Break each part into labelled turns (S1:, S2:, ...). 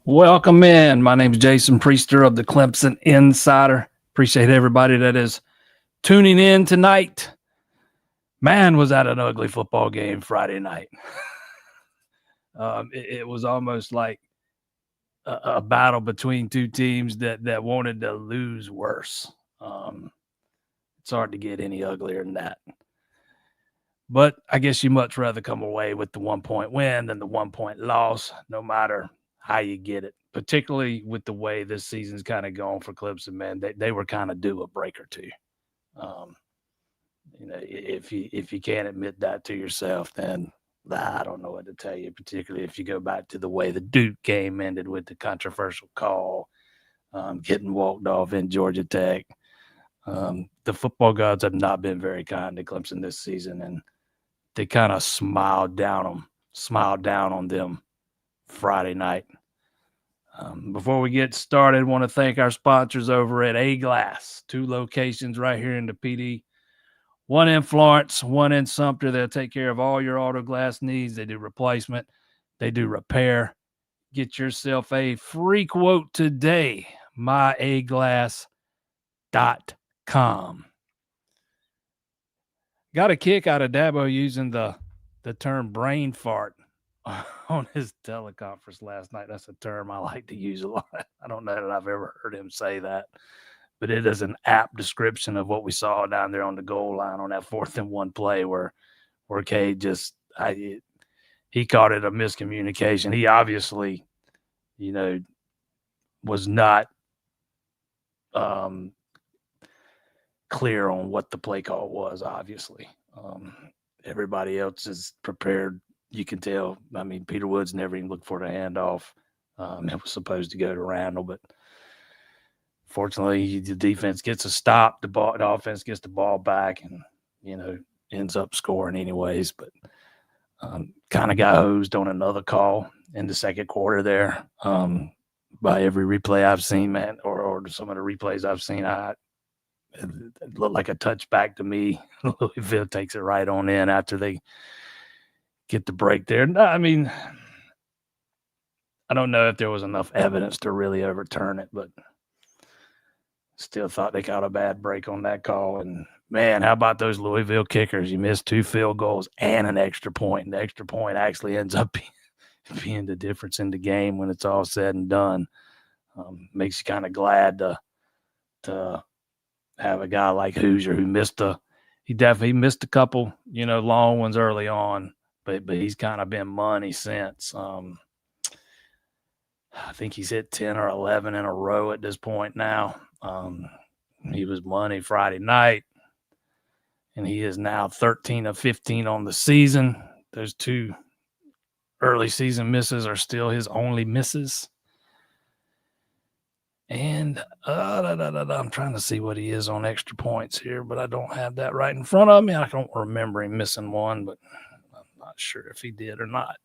S1: Welcome in. My name is Jason Priester of the Clemson Insider. Appreciate everybody that is tuning in tonight. Man, was that an ugly football game Friday night. It was almost like a battle between two teams that wanted to lose worse. It's hard to get any uglier than that. But I guess you much rather come away with the 1-point win than the 1-point loss, no matter how you get it, particularly with the way this season's kind of going for Clemson, man. They were kind of due a break or two. Um, if you can't admit that to yourself, then I don't know what to tell you, particularly if you go back to the way the Duke game ended with the controversial call, getting walked off in Georgia Tech. The football gods have not been very kind to Clemson this season, and they kind of smiled down on them Friday night. Before we get started, I want to thank our sponsors over at A-Glass, 2 locations right here in the PD. One in Florence, one in Sumter. They'll take care of all your auto glass needs. They do replacement. They do repair. Get yourself a free quote today, myaglass.com. Got a kick out of Dabo using the term brain fart on his teleconference last night. That's a term I like to use a lot. I don't know that I've ever heard him say that, but it is an apt description of what we saw down there on the goal line on that 4th and 1 play where Cade just he called it a miscommunication. He obviously, was not clear on what the play call was, obviously. Everybody else is prepared. You can tell. I mean, Peter Woods never even looked for the handoff. It was supposed to go to Randall, but fortunately, the defense gets a stop. The offense gets the ball back and, ends up scoring anyways. But kind of got hosed on another call in the second quarter there by every replay I've seen, man, or some of the replays I've seen. It looked like a touchback to me. Louisville takes it right on in after they get the break there. No, I mean, I don't know if there was enough evidence to really overturn it, but still thought they got a bad break on that call. And, man, how about those Louisville kickers? You missed 2 field goals and an extra point, and the extra point actually ends up being the difference in the game when it's all said and done. Makes you kind of glad to have a guy like Hoosier who he definitely missed a couple, long ones early on, but he's kind of been money since. I think he's hit 10 or 11 in a row at this point now. He was money Friday night, and he is now 13 of 15 on the season. Those 2 early season misses are still his only misses. And I'm trying to see what he is on extra points here, but I don't have that right in front of me. I don't remember him missing one, but I'm not sure if he did or not.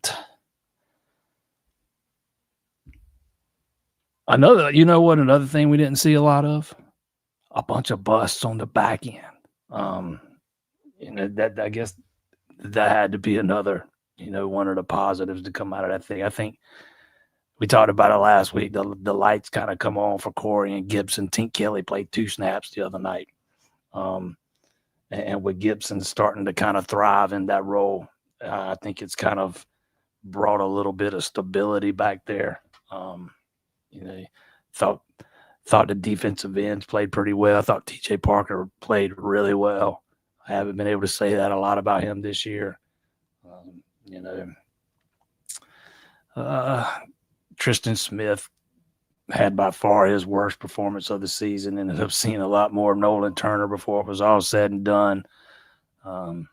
S1: Another thing we didn't see a lot of? A bunch of busts on the back end. That I guess that had to be another, one of the positives to come out of that thing. I think we talked about it last week. The lights kind of come on for Corey and Gibson. Tink Kelly played 2 snaps the other night. And with Gibson starting to kind of thrive in that role, I think it's kind of brought a little bit of stability back there. Thought the defensive ends played pretty well. I thought TJ Parker played really well. I haven't been able to say that a lot about him this year. Tristan Smith had by far his worst performance of the season. Ended up seeing a lot more of Nolan Turner before it was all said and done. And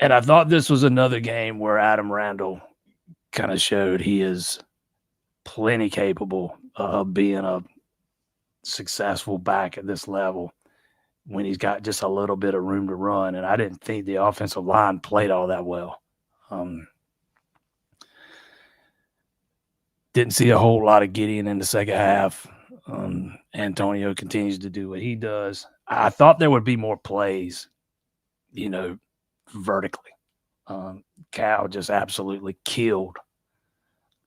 S1: I thought this was another game where Adam Randall kind of showed he is plenty capable of being a successful back at this level when he's got just a little bit of room to run. And I didn't think the offensive line played all that well. Didn't see a whole lot of Gideon in the second half. Antonio continues to do what he does. I thought there would be more plays, vertically. Cal just absolutely killed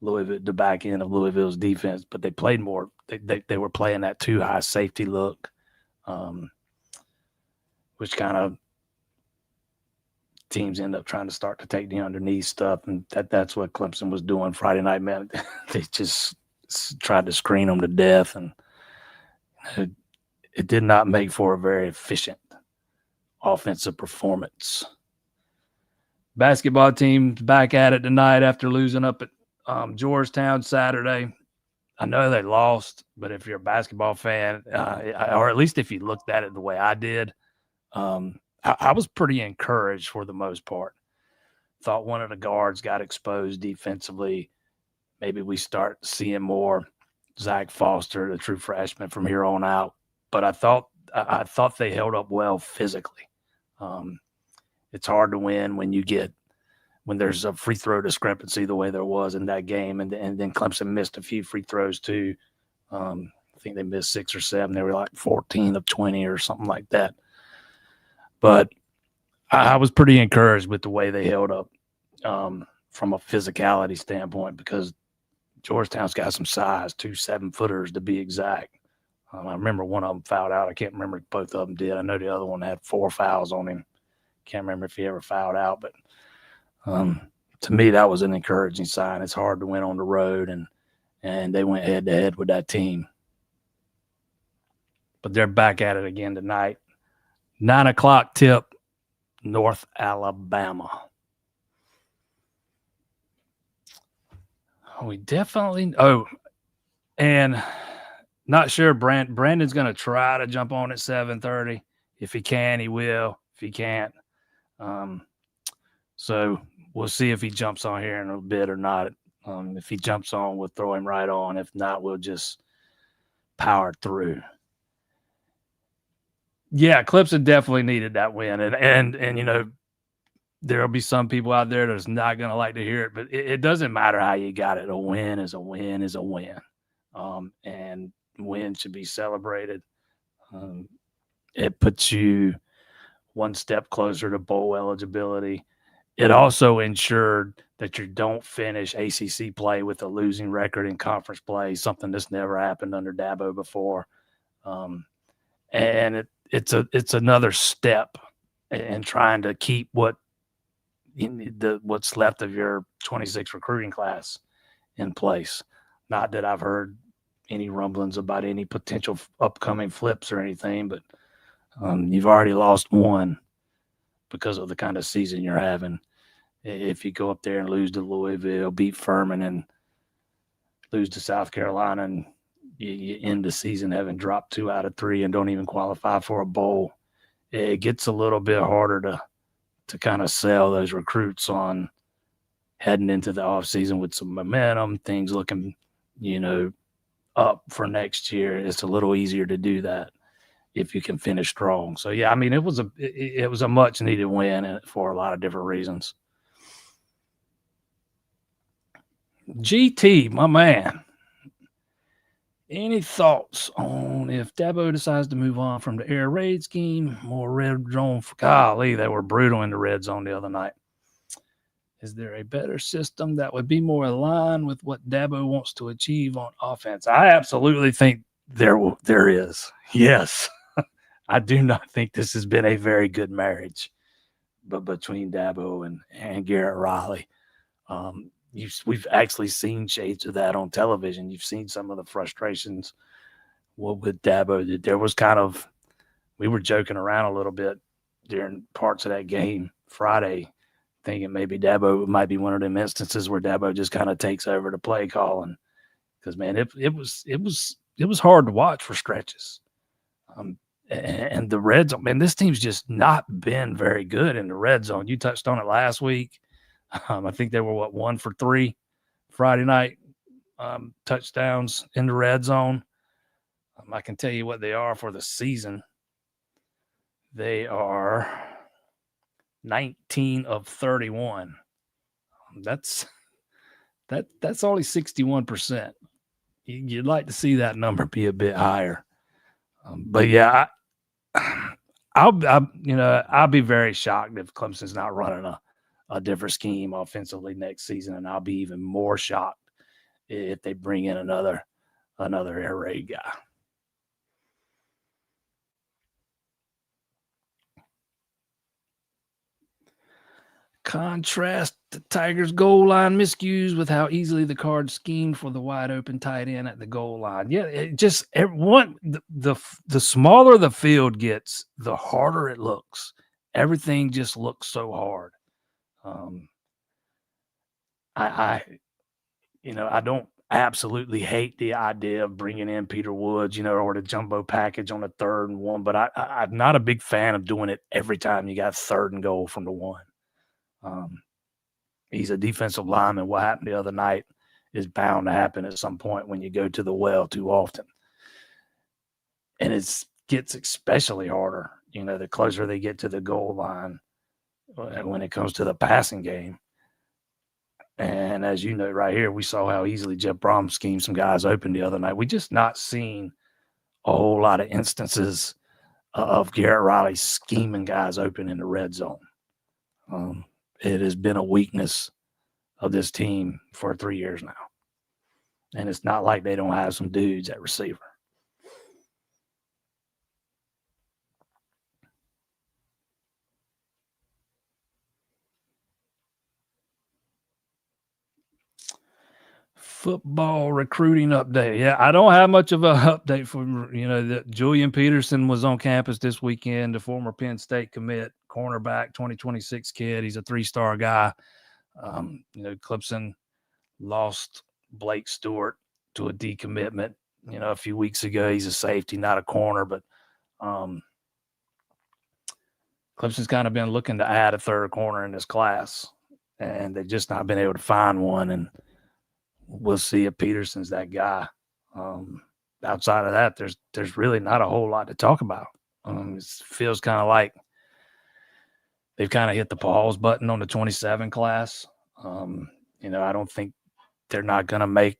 S1: Louisville, the back end of Louisville's defense, but they played more. They were playing that too high safety look, which kind of teams end up trying to start to take the underneath stuff, and that's what Clemson was doing Friday night. Man, they just tried to screen them to death, and it did not make for a very efficient offensive performance. Basketball team back at it tonight after losing up at Georgetown Saturday. I know they lost, but if you're a basketball fan, or at least if you looked at it the way I did, I was pretty encouraged for the most part. Thought one of the guards got exposed defensively. Maybe we start seeing more Zach Foster, the true freshman, from here on out. But I thought they held up well physically. It's hard to win when there's a free throw discrepancy the way there was in that game, and then Clemson missed a few free throws too. I think they missed 6 or 7. They were like 14 of 20 or something like that. But I was pretty encouraged with the way they held up from a physicality standpoint, because Georgetown's got some size, 2 7-footers to be exact. I remember one of them fouled out. I can't remember if both of them did. I know the other one had 4 fouls on him. Can't remember if he ever fouled out, but to me, that was an encouraging sign. It's hard to win on the road, and they went head-to-head with that team. But they're back at it again tonight. 9 o'clock tip, North Alabama. We definitely – and not sure Brandon's going to try to jump on at 7:30. If he can, he will. If he can't, so we'll see if he jumps on here in a bit or not. If he jumps on, we'll throw him right on. If not, we'll just power through. Yeah, Clemson definitely needed that win. And you know, there'll be some people out there that's not going to like to hear it, but it doesn't matter how you got it. A win is a win is a win. And win should be celebrated. It puts you one step closer to bowl eligibility. It also ensured that you don't finish ACC play with a losing record in conference play, something that's never happened under Dabo before. And it's another step in trying to keep what's left of your 26 recruiting class in place. Not that I've heard any rumblings about any potential upcoming flips or anything, but you've already lost one because of the kind of season you're having. If you go up there and lose to Louisville, beat Furman, and lose to South Carolina, and you end the season having dropped 2 out of 3 and don't even qualify for a bowl, it gets a little bit harder to kind of sell those recruits on heading into the offseason with some momentum, things looking, up for next year. It's a little easier to do that if you can finish strong. So, yeah, I mean, it was a much-needed win for a lot of different reasons. GT, my man, any thoughts on if Dabo decides to move on from the air raid scheme, more red zone? Golly, they were brutal in the red zone the other night. Is there a better system that would be more aligned with what Dabo wants to achieve on offense? I absolutely think there is. Yes. I do not think this has been a very good marriage between Dabo and Garrett Riley. We've actually seen shades of that on television. You've seen some of the frustrations with Dabo. There was we were joking around a little bit during parts of that game Friday, thinking maybe Dabo might be one of them instances where Dabo just kind of takes over the play calling. Because, man, it was hard to watch for stretches. And the red zone, man, this team's just not been very good in the red zone. You touched on it last week. I think they were 1 for 3 Friday night touchdowns in the red zone. I can tell you what they are for the season. They are 19 of 31. That's only 61%. You'd like to see that number be a bit higher. But yeah, I'll be very shocked if Clemson's not running a different scheme offensively next season, and I'll be even more shocked if they bring in another air raid guy. Contrast the Tigers' goal line miscues with how easily the Cards schemed for the wide open tight end at the goal line. Yeah, it just the smaller the field gets, the harder it looks. Everything just looks so hard. I don't absolutely hate the idea of bringing in Peter Woods, or the jumbo package on the 3rd and 1, but I'm not a big fan of doing it every time you got 3rd and goal from the 1. He's a defensive lineman. What happened the other night is bound to happen at some point when you go to the well too often. And it gets especially harder, the closer they get to the goal line when it comes to the passing game. And as you know, right here, we saw how easily Jeff Brom schemed some guys open the other night. We just not seen a whole lot of instances of Garrett Riley scheming guys open in the red zone. It has been a weakness of this team for 3 years now. And it's not like they don't have some dudes at receiver. Football recruiting update. Yeah, I don't have much of an update for that Julian Peterson was on campus this weekend, the former Penn State commit, cornerback, 2026 kid. He's a 3-star guy. Clemson lost Blake Stewart to a decommitment, a few weeks ago. He's a safety, not a corner, but Clemson's kind of been looking to add a 3rd corner in this class, and they've just not been able to find one. And we'll see if Peterson's that guy. Outside of that, there's really not a whole lot to talk about. It feels kind of like they've kind of hit the pause button on the 27 class. I don't think they're not going to make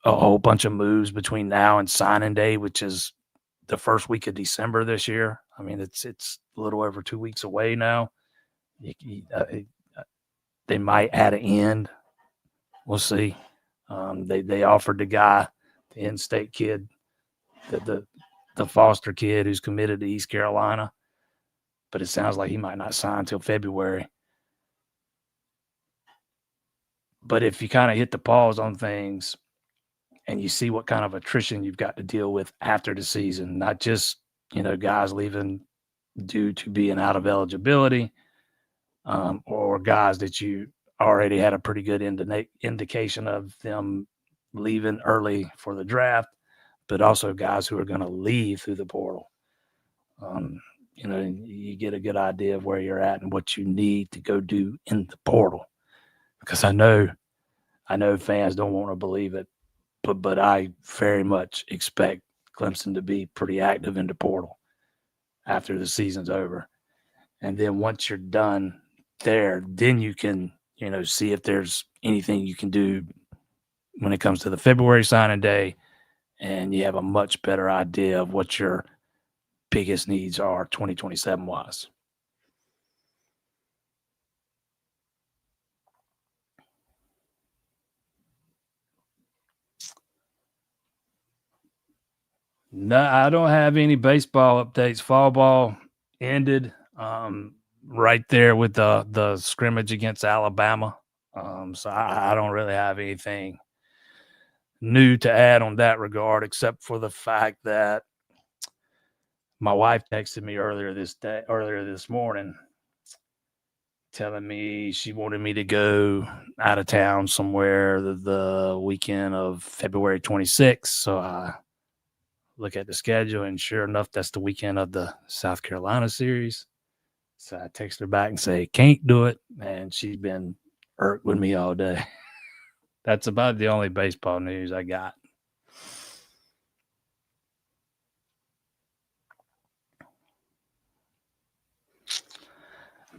S1: a whole bunch of moves between now and signing day, which is the first week of December this year. I mean, it's a little over 2 weeks away now. They might add an end. We'll see. They offered the guy, the in-state kid, the Foster kid who's committed to East Carolina, but it sounds like he might not sign until February. But if you kind of hit the pause on things and you see what kind of attrition you've got to deal with after the season, not just, guys leaving due to being out of eligibility, or guys that you already had a pretty good indication of them leaving early for the draft, but also guys who are going to leave through the portal. You get a good idea of where you're at and what you need to go do in the portal. Because I know fans don't want to believe it, but I very much expect Clemson to be pretty active in the portal after the season's over. And then once you're done there, then you can, see if there's anything you can do when it comes to the February signing day, and you have a much better idea of what your biggest needs are 2027 wise. No, I don't have any baseball updates. Fall ball ended right there with the scrimmage against Alabama. So I don't really have anything new to add on that regard, except for the fact that my wife texted me earlier this morning telling me she wanted me to go out of town somewhere the weekend of February 26th. So I look at the schedule, and sure enough, that's the weekend of the South Carolina series. So I text her back and say, can't do it. And she's been irked with me all day. That's about the only baseball news I got.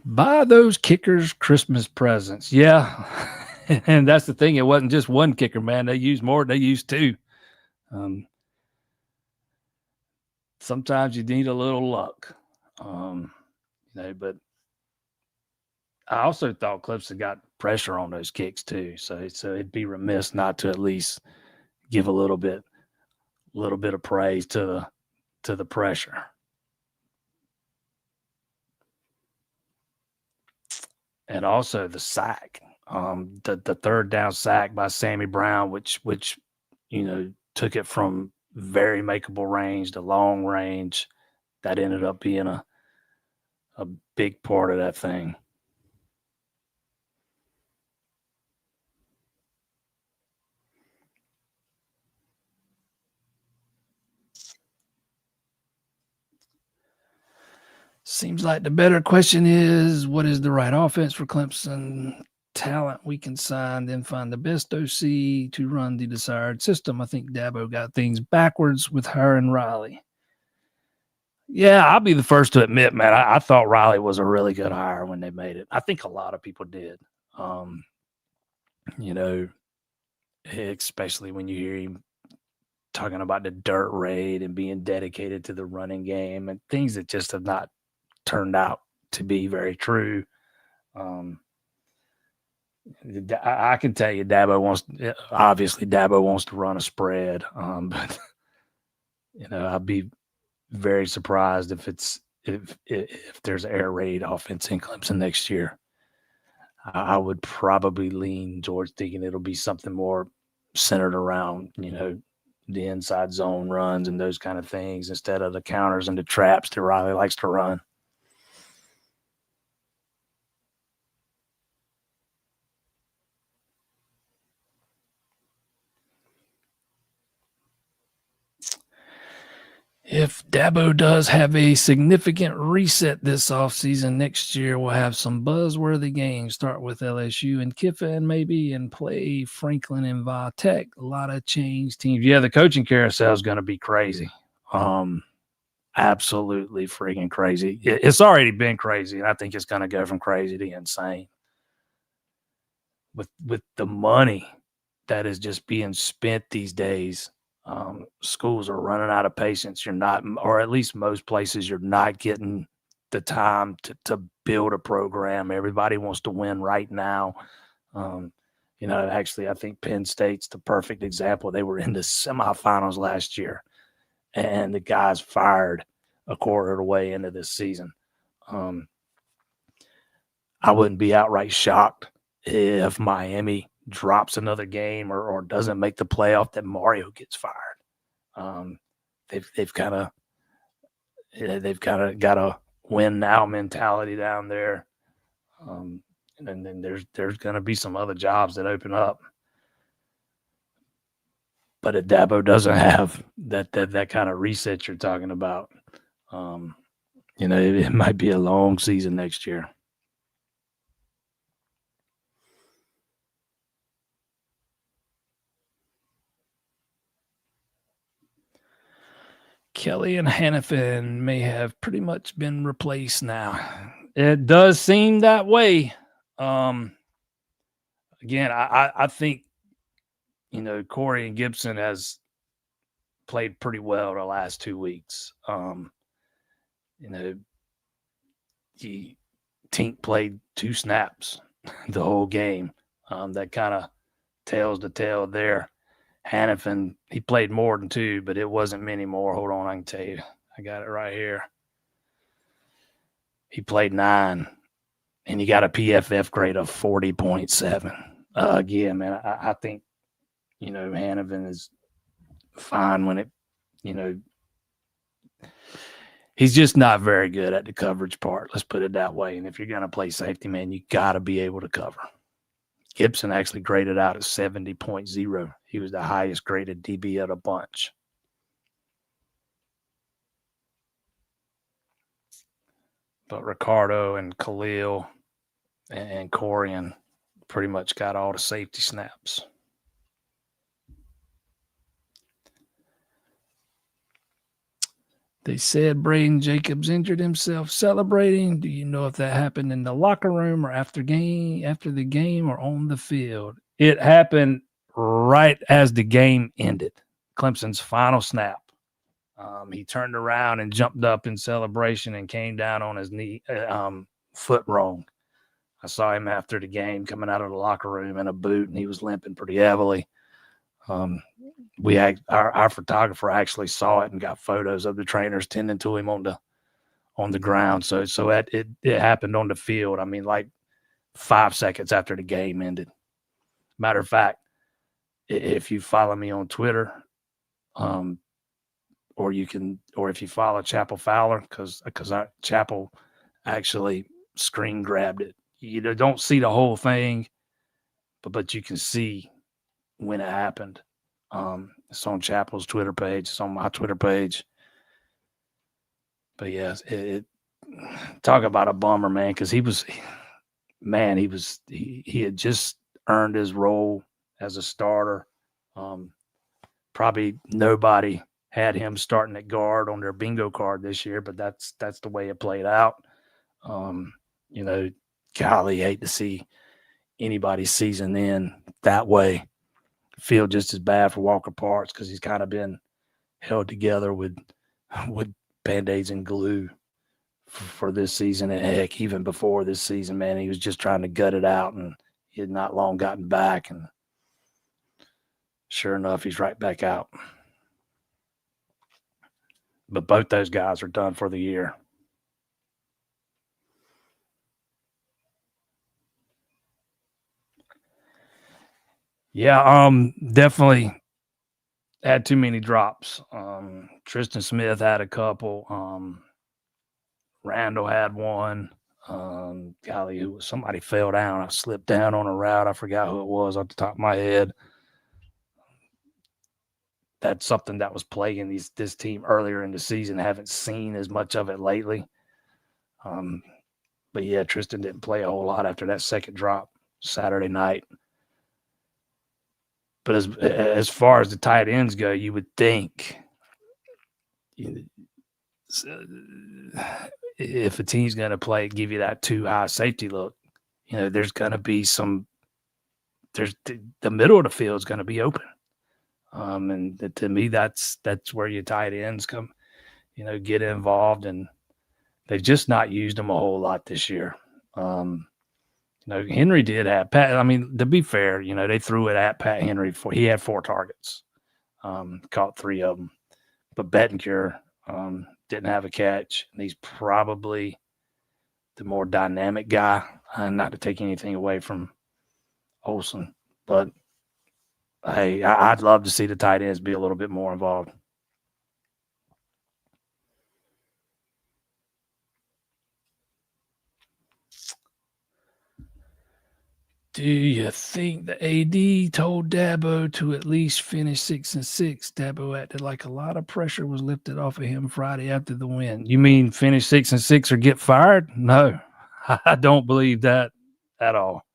S1: Buy those kickers Christmas presents. Yeah. And that's the thing. It wasn't just one kicker, man. They used more. They used 2. Sometimes you need a little luck. But I also thought Clemson got pressure on those kicks too. So it'd be remiss not to at least give a little bit of praise to the pressure. And also the sack, the third down sack by Sammy Brown, which took it from very makeable range to long range. That ended up being a big part of that thing. Seems like the better question is, what is the right offense for Clemson? Talent we can sign, then find the best OC to run the desired system. I think Dabo got things backwards with her and Riley. Yeah, I'll be the first to admit, man, I thought Riley was a really good hire when they made it. I think a lot of people did. Especially when you hear him talking about the dirt raid and being dedicated to the running game and things that just have not turned out to be very true. I can tell you Dabo wants to run a spread. But I'd be very surprised if there's air raid offense in Clemson next year. I would probably lean towards thinking it'll be something more centered around, the inside zone runs and those kind of things instead of the counters and the traps that Riley likes to run. If Dabo does have a significant reset this offseason, next year we'll have some buzzworthy games. Start with LSU and Kiffin maybe and play Franklin and Va Tech. A lot of change teams. Yeah, the coaching carousel is going to be crazy. Absolutely freaking crazy. It's already been crazy, and I think it's going to go from crazy to insane. With the money that is just being spent these days, schools are running out of patience. You're not, or at least most places, you're not getting the time to build a program. Everybody wants to win right now. Actually, I think Penn State's the perfect example. They were in the semifinals last year, and the guys fired a quarter of the way into this season. I wouldn't be outright shocked if Miami drops another game or doesn't make the playoff that Mario gets fired. They've kind of got a win now mentality down there. And then there's going to be some other jobs that open up. But if Dabo doesn't have that kind of reset you're talking about, it might be a long season next year. Kelly and Hannafin may have pretty much been replaced now. It does seem that way. Again, I think, Corey and Gibson has played pretty well the last 2 weeks. Tink played 2 snaps the whole game. That kind of tells the tale there. Hannafin, he played more than 2, but it wasn't many more. Hold on, I can tell you. I got it right here. He played 9, and he got a PFF grade of 40.7. Again, man, I think, Hannafin is fine when he's just not very good at the coverage part. Let's put it that way. And if you're going to play safety, man, you got to be able to cover. Gibson actually graded out at 70.0. He was the highest graded DB of the bunch. But Ricardo and Khalil and Corian pretty much got all the safety snaps. They said Braden Jacobs injured himself celebrating. Do you know if that happened in the locker room or after the game or on the field? It happened right as the game ended. Clemson's final snap. He turned around and jumped up in celebration and came down on his knee, foot wrong. I saw him after the game coming out of the locker room in a boot, and he was limping pretty heavily. Our photographer actually saw it and got photos of the trainers tending to him on the ground. So it happened on the field. I mean, like 5 seconds after the game ended. Matter of fact, if you follow me on Twitter, or if you follow Chapel Fowler, because Chapel actually screen grabbed it. You don't see the whole thing, but you can see when it happened. It's on Chapel's Twitter page. It's on my Twitter page. But yes, talk about a bummer, man, because he had just earned his role as a starter. Probably nobody had him starting at guard on their bingo card this year, but that's the way it played out. Golly, hate to see anybody's season end that way. Feel just as bad for Walker Parks because he's kind of been held together with Band-Aids and glue for this season. And heck, even before this season, man, he was just trying to gut it out, and he had not long gotten back. And sure enough, he's right back out. But both those guys are done for the year. Yeah, definitely had too many drops. Tristan Smith had a couple. Randall had one. Somebody fell down. I slipped down on a route. I forgot who it was off the top of my head. That's something that was plaguing this team earlier in the season. Haven't seen as much of it lately. But yeah, Tristan didn't play a whole lot after that second drop Saturday night. But as far as the tight ends go, you would think if a team's going to give you that too high safety look, there's going to be the middle of the field is going to be open. And to me, that's where your tight ends come, get involved, and they've just not used them a whole lot this year. Henry did have Pat. I mean, to be fair, they threw it at Pat Henry he had 4 targets, caught 3 of them, but Bettencourt didn't have a catch. And he's probably the more dynamic guy, not to take anything away from Olsen, but hey, I'd love to see the tight ends be a little bit more involved. Do you think the AD told Dabo to at least finish 6-6? Dabo acted like a lot of pressure was lifted off of him Friday after the win. You mean finish 6-6 or get fired? No, I don't believe that at all.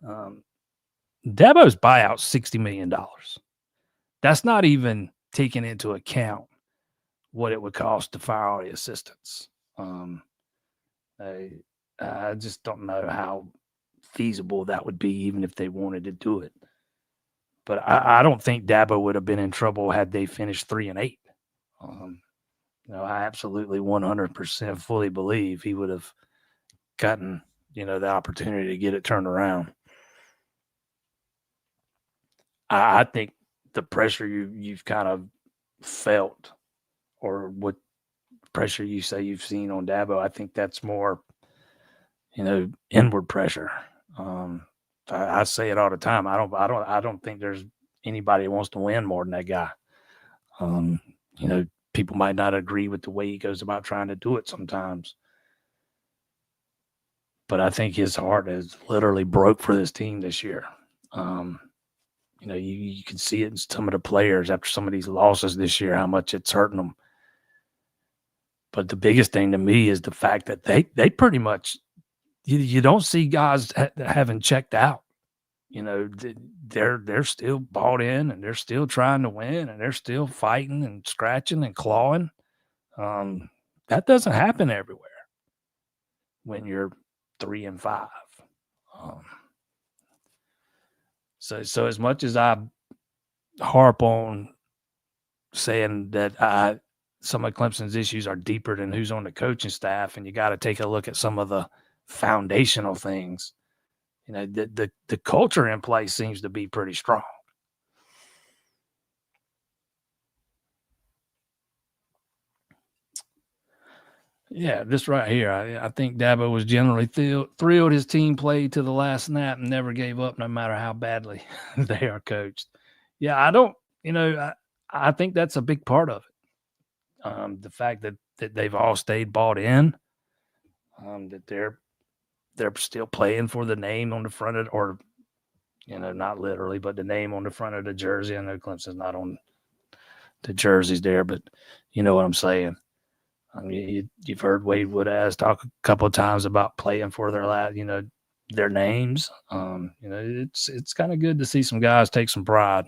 S1: Dabo's buyout $60 million. That's not even taking into account what it would cost to fire all the assistants. I just don't know how feasible that would be, even if they wanted to do it. But I don't think Dabo would have been in trouble had they finished 3-8. I absolutely 100% fully believe he would have gotten, the opportunity to get it turned around. I think the pressure you've kind of felt, or what pressure you say you've seen on Dabo, I think that's more, inward pressure. I say it all the time. I don't think there's anybody who wants to win more than that guy. People might not agree with the way he goes about trying to do it sometimes, but I think his heart is literally broke for this team this year. You can see it in some of the players after some of these losses this year, how much it's hurting them. But the biggest thing to me is the fact that they pretty much, you don't see guys having checked out. They're still bought in, and they're still trying to win, and they're still fighting and scratching and clawing. That doesn't happen everywhere when you're 3-5. So as much as I harp on saying that some of Clemson's issues are deeper than who's on the coaching staff, and you got to take a look at some of the foundational things, the culture in place seems to be pretty strong. Yeah, this right here. I think Dabo was generally thrilled his team played to the last snap and never gave up, no matter how badly they are coached. Yeah, I don't. I think that's a big part of it. The fact that they've all stayed bought in, that they're still playing for the name on the front of, or not literally, but the name on the front of the jersey. I know Clemson's not on the jerseys there, but you know what I'm saying. I mean, you've heard Wade Woodaz talk a couple of times about playing for their names. It's kind of good to see some guys take some pride.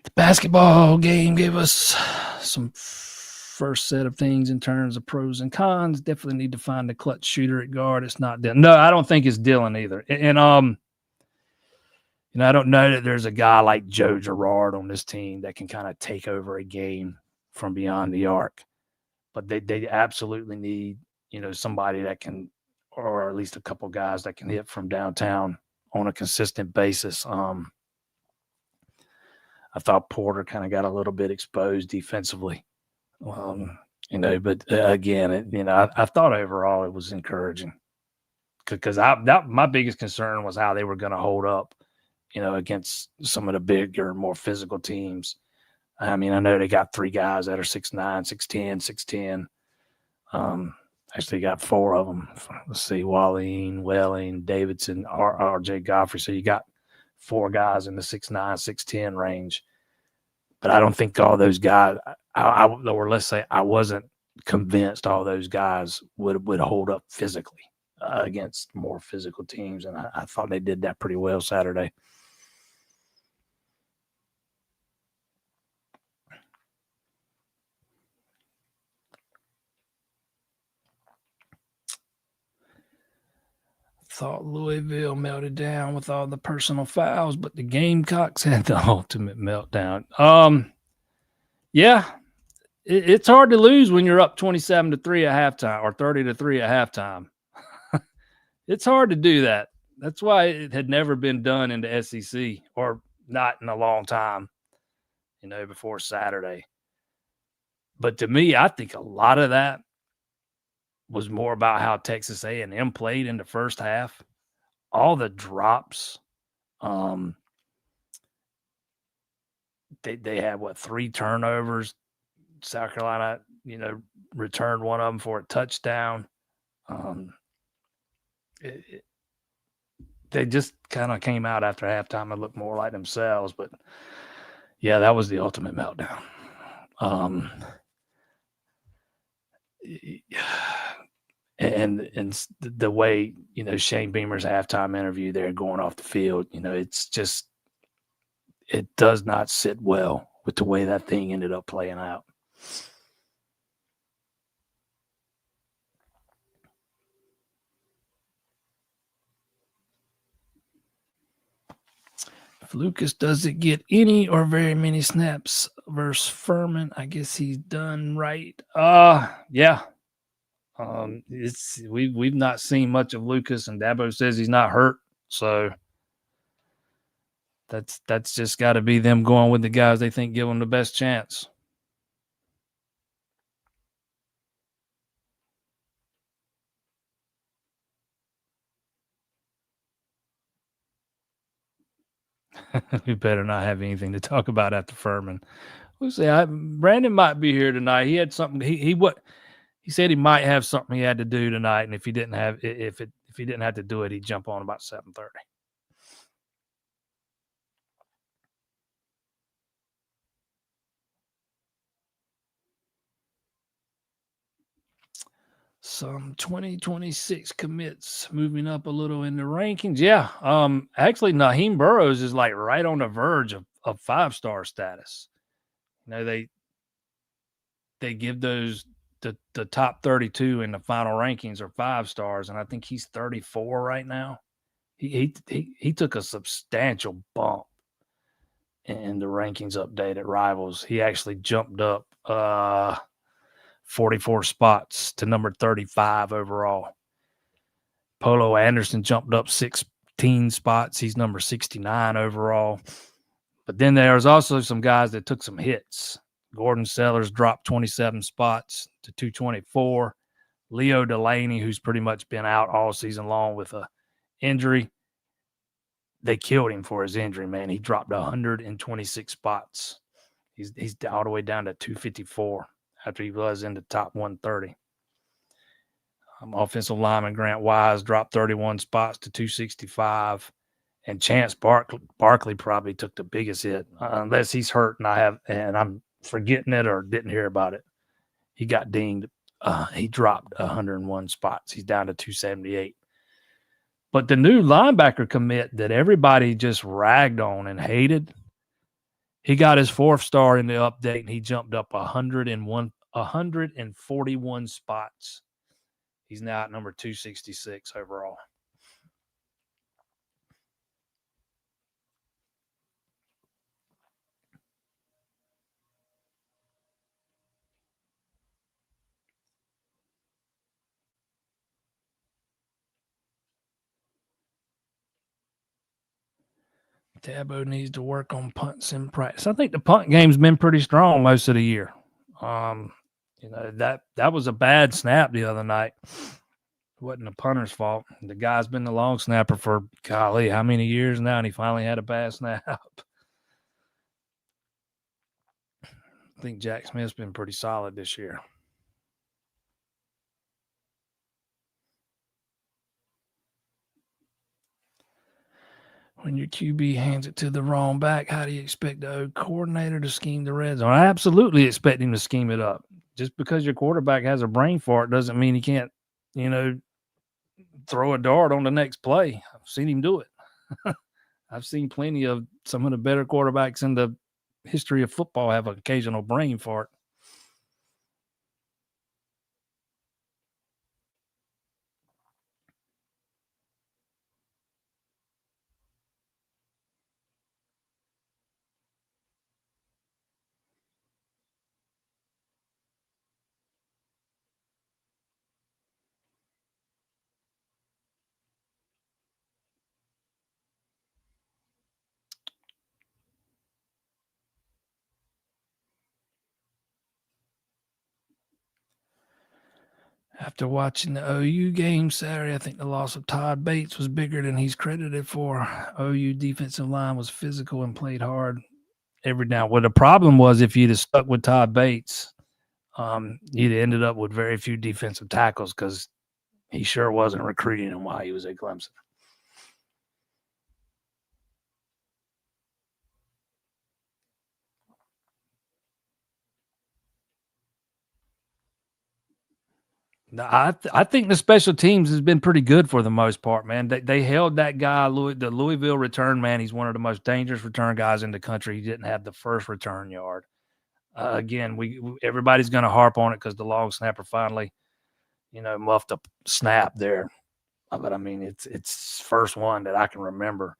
S1: The basketball game gave us some first set of things in terms of pros and cons. Definitely need to find a clutch shooter at guard. It's not Dylan. No, I don't think it's Dylan either. And I don't know that there's a guy like Joe Girard on this team that can kind of take over a game from beyond the arc. But they absolutely need, somebody that can, or at least a couple guys that can hit from downtown on a consistent basis. I thought Porter kind of got a little bit exposed defensively, but again, I thought overall it was encouraging because my biggest concern was how they were going to hold up, against some of the bigger, more physical teams. I mean, I know they got 3 guys that are 6'9", 6'10", 6'10". Actually got 4 of them. Let's see, Walleen, Welling, Davidson, R.J. Godfrey. So you got 4 guys in the 6'9", 6'10" range. But I don't think all those guys, or let's say I wasn't convinced all those guys would hold up physically against more physical teams. And I thought they did that pretty well Saturday. Thought Louisville melted down with all the personal fouls, but the Gamecocks had the ultimate meltdown. Yeah, it's hard to lose when you're up 27-3 at halftime or 30-3 at halftime. It's hard to do that. That's why it had never been done in the SEC, or not in a long time, before Saturday. But to me, I think a lot of that was more about how Texas A&M played in the first half. All the drops. They had 3 turnovers. South Carolina, returned one of them for a touchdown. They just kind of came out after halftime and looked more like themselves. But yeah, that was the ultimate meltdown. And the way, Shane Beamer's halftime interview there going off the field, it's just, it does not sit well with the way that thing ended up playing out. If Lucas doesn't get any or very many snaps versus Furman, I guess he's done right. Yeah. We've not seen much of Lucas, and Dabo says he's not hurt, so that's just got to be them going with the guys they think give them the best chance. We better not have anything to talk about after Furman. We'll see. Brandon might be here tonight. He had something. He said he might have something he had to do tonight, and if he didn't have to do it, he'd jump on about 7:30. Some 2026 commits moving up a little in the rankings. Yeah. Actually, Naheem Burrows is like right on the verge of 5-star status. They give those the top 32 in the final rankings are 5 stars, and I think he's 34 right now. He took a substantial bump in the rankings update at Rivals. He actually jumped up 44 spots to number 35 overall. Polo Anderson jumped up 16 spots. He's number 69 overall. But then there's also some guys that took some hits. Gordon Sellers dropped 27 spots to 224. Leo Delaney, who's pretty much been out all season long with a injury, they killed him for his injury, man. He dropped 126 spots. He's all the way down to 254 after he was in the top 130. Offensive lineman Grant Wise dropped 31 spots to 265. And Chance Barkley probably took the biggest hit, unless he's hurt and I'm forgetting it or didn't hear about it. He got dinged. He dropped 101 spots. He's down to 278. But the new linebacker commit that everybody just ragged on and hated, he got his 4th star in the update, and he jumped up 141 spots. He's now at number 266 overall. Dabo needs to work on punts in practice. I think the punt game's been pretty strong most of the year. That was a bad snap the other night. It wasn't the punter's fault. The guy's been the long snapper for, golly, how many years now, and he finally had a bad snap. I think Jack Smith's been pretty solid this year. When your QB hands it to the wrong back, how do you expect the O coordinator to scheme the red zone? I absolutely expect him to scheme it up. Just because your quarterback has a brain fart doesn't mean he can't, throw a dart on the next play. I've seen him do it. I've seen plenty of some of the better quarterbacks in the history of football have an occasional brain fart. After watching the OU game Saturday, I think the loss of Todd Bates was bigger than he's credited for. OU defensive line was physical and played hard every down. Well, the problem was if you'd have stuck with Todd Bates, you'd have ended up with very few defensive tackles because he sure wasn't recruiting them while he was at Clemson. I think the special teams has been pretty good for the most part, man. They held that guy, the Louisville return man. He's one of the most dangerous return guys in the country. He didn't have the first return yard. Again, everybody's going to harp on it because the long snapper finally, muffed a snap there. But I mean, it's first one that I can remember.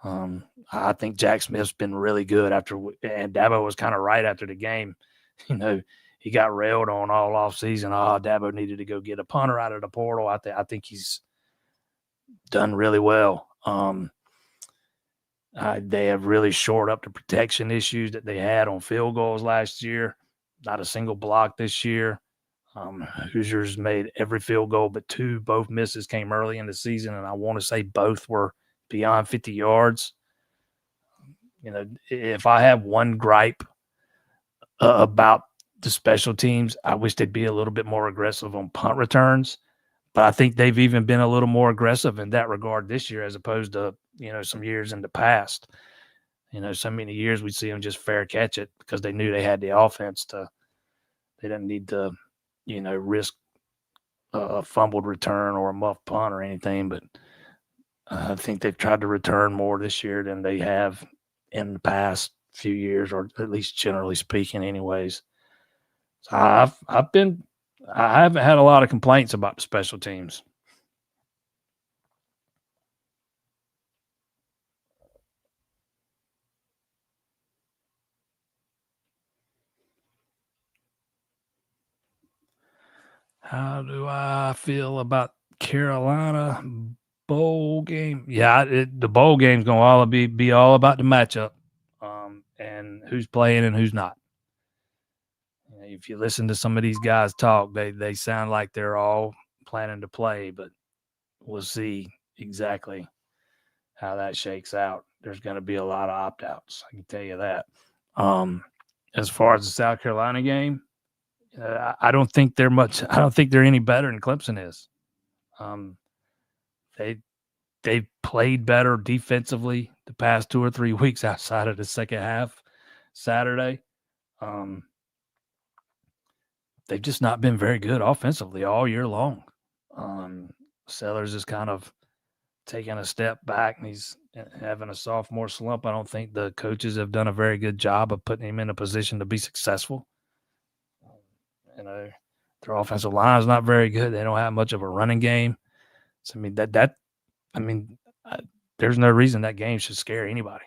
S1: I think Jack Smith's been really good and Dabo was kind of right after the game. He got railed on all offseason. Dabo needed to go get a punter out of the portal. I think he's done really well. They have really shored up the protection issues that they had on field goals last year. Not a single block this year. Hoosiers made every field goal but 2. Both misses came early in the season, and I want to say both were beyond 50 yards. If I have one gripe about the special teams, I wish they'd be a little bit more aggressive on punt returns. But I think they've even been a little more aggressive in that regard this year as opposed to, some years in the past. So many years we'd see them just fair catch it because they knew they had the offense they didn't need to, risk a fumbled return or a muffed punt or anything. But I think they've tried to return more this year than they have in the past few years, or at least generally speaking anyways. So I haven't had a lot of complaints about the special teams. How do I feel about Carolina bowl game? Yeah, the bowl game's gonna all be all about the matchup, and who's playing and who's not. If you listen to some of these guys talk, they sound like they're all planning to play, but we'll see exactly how that shakes out. There's going to be a lot of opt outs. I can tell you that. Um, as far as the South Carolina game, I don't think they're much. I don't think they're any better than Clemson is. Um, they they've played better defensively the past 2 or 3 weeks outside of the second half Saturday. Um, they've just not been very good offensively all year long. Sellers is kind of taking a step back and he's having a sophomore slump. I don't think the coaches have done a very good job of putting him in a position to be successful. You know, their offensive line is not very good. They don't have much of a running game. So I mean there's no reason that game should scare anybody.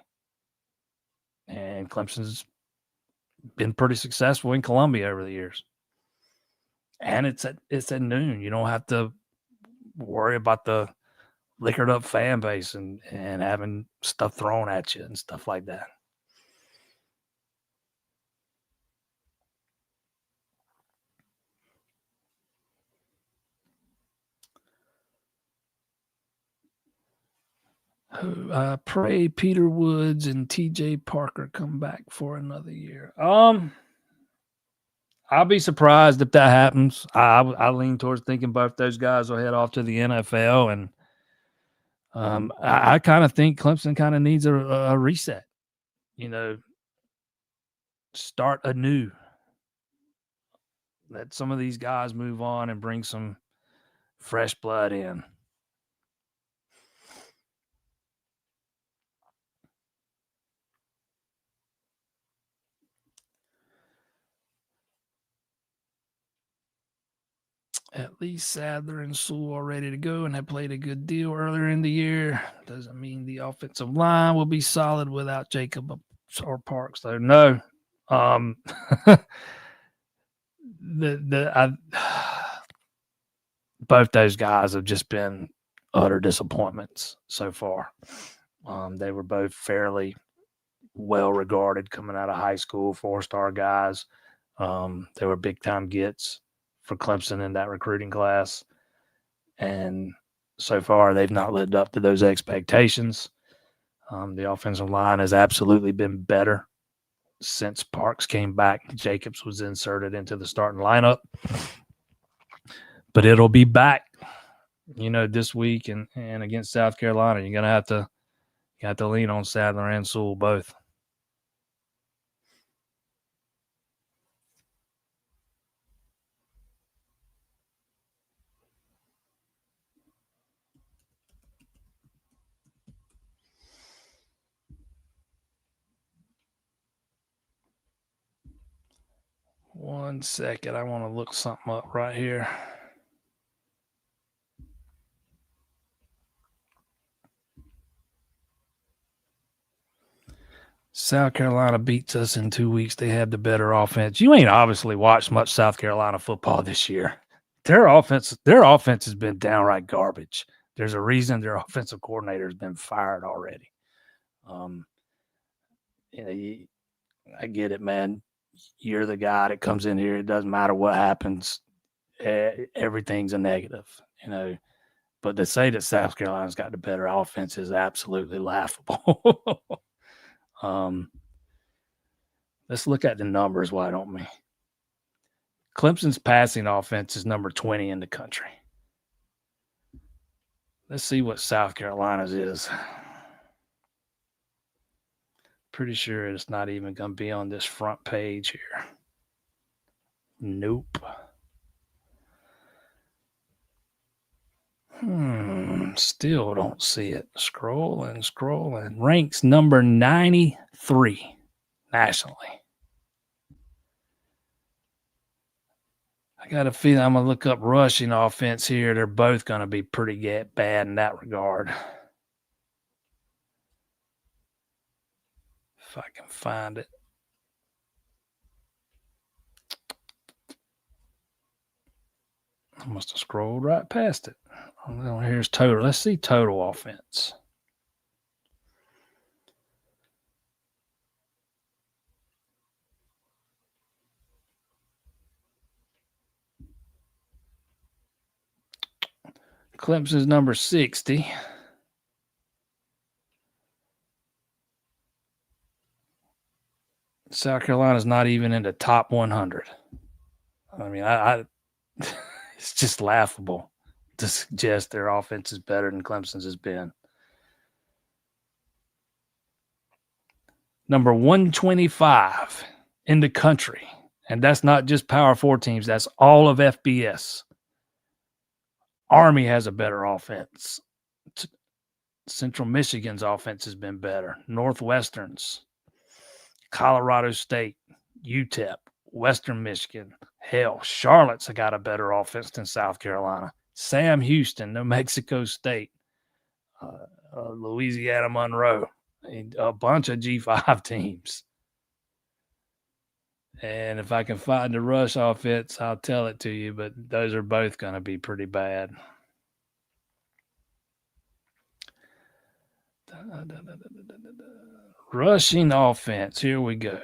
S1: And Clemson's been pretty successful in Columbia over the years. And it's at noon. You don't have to worry about the liquored up fan base and having stuff thrown at you and stuff like that. I pray Peter Woods and TJ Parker come back for another year. I'll be surprised if that happens. I lean towards thinking both those guys will head off to the NFL, and I kind of think Clemson kind of needs a reset. You know, start anew. Let some of these guys move on and bring some fresh blood in. At least Sadler and Sewell are ready to go and have played a good deal earlier in the year. Doesn't mean the offensive line will be solid without Jacob or Parks, though. No. Both those guys have just been utter disappointments so far. They were both fairly well regarded coming out of high school, 4-star guys. They were big time gets for Clemson in that recruiting class. And so far, they've not lived up to those expectations. The offensive line has absolutely been better since Parks came back. Jacobs was inserted into the starting lineup. But it'll be back, this week and against South Carolina. You're going to have to lean on Sadler and Sewell both. One second. I want to look something up right here. South Carolina beats us in 2 weeks. They have the better offense. You ain't obviously watched much South Carolina football this year. Their offense has been downright garbage. There's a reason their offensive coordinator has been fired already. I get it, man. You're the guy that comes in here. It doesn't matter what happens. Everything's a negative, But to say that South Carolina's got the better offense is absolutely laughable. Let's look at the numbers, why don't we? Clemson's passing offense is number 20 in the country. Let's see what South Carolina's is. Pretty sure it's not even going to be on this front page here. Nope. Still don't see it. Scrolling. Ranks number 93 nationally. I got a feeling I'm going to look up rushing offense here. They're both going to be pretty bad in that regard. If I can find it. I must have scrolled right past it. Here's total. Let's see total offense. Clemson's number 60. South Carolina's not even in the top 100. I mean, it's just laughable to suggest their offense is better than Clemson's has been. Number 125 in the country. And that's not just Power 4 teams. That's all of FBS. Army has a better offense. Central Michigan's offense has been better. Northwestern's, Colorado State, UTEP, Western Michigan. Hell, Charlotte's got a better offense than South Carolina. Sam Houston, New Mexico State, Louisiana Monroe, a bunch of G5 teams. And if I can find the rush offense, I'll tell it to you, but those are both going to be pretty bad. Rushing offense. Here we go.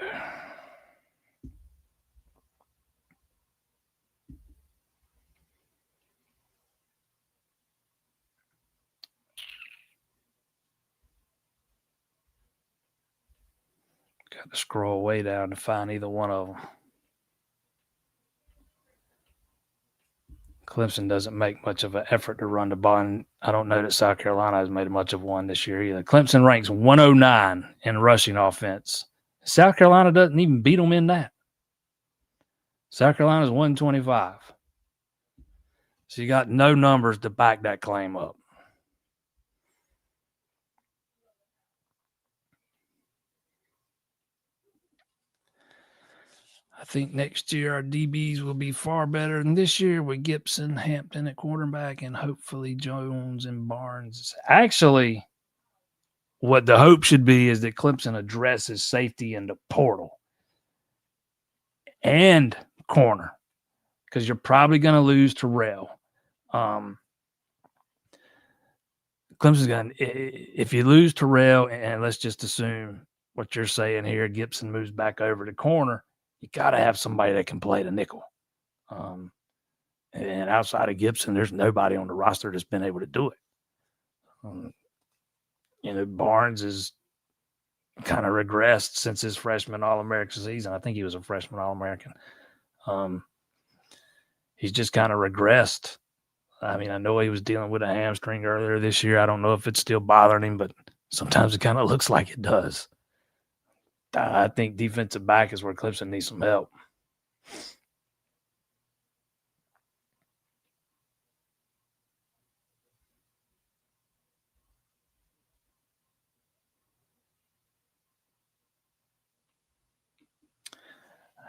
S1: Got to scroll way down to find either one of them. Clemson doesn't make much of an effort to run the ball, and I don't know that South Carolina has made much of one this year either. Clemson ranks 109 in rushing offense. South Carolina doesn't even beat them in that. South Carolina's 125. So you got no numbers to back that claim up. I think next year our DBs will be far better than this year with Gibson, Hampton at quarterback, and hopefully Jones and Barnes. Actually, what the hope should be is that Clemson addresses safety in the portal and corner, because you're probably going to lose Terrell. Clemson's going to, if you lose Terrell, and let's just assume what you're saying here, Gibson moves back over to corner, you got to have somebody that can play the nickel. And outside of Gibson, there's nobody on the roster that's been able to do it. Barnes is kind of regressed since his freshman All-American season. I think he was a freshman All-American. He's just kind of regressed. I mean, I know he was dealing with a hamstring earlier this year. I don't know if it's still bothering him, but sometimes it kind of looks like it does. I think defensive back is where Clemson needs some help.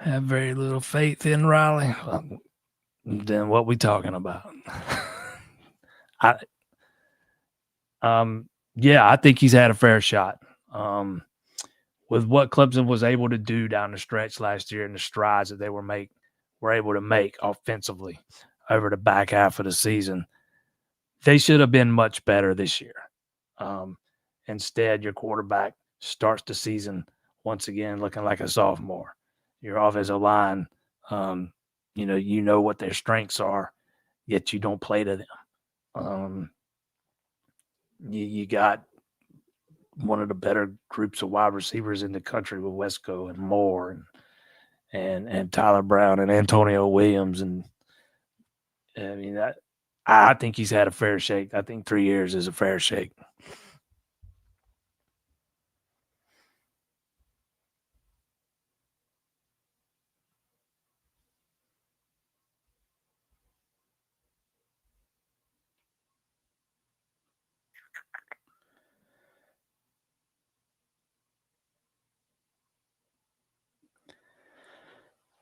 S1: I have very little faith in Riley. Then what we talking about? I think he's had a fair shot. With what Clemson was able to do down the stretch last year and the strides that they were able to make offensively over the back half of the season, they should have been much better this year. Instead, your quarterback starts the season once again looking like a sophomore. Your offensive line, you know what their strengths are, yet you don't play to them. You got one of the better groups of wide receivers in the country with Wesco and Moore and Tyler Brown and Antonio Williams. And I mean, I think he's had a fair shake. I think 3 years is a fair shake.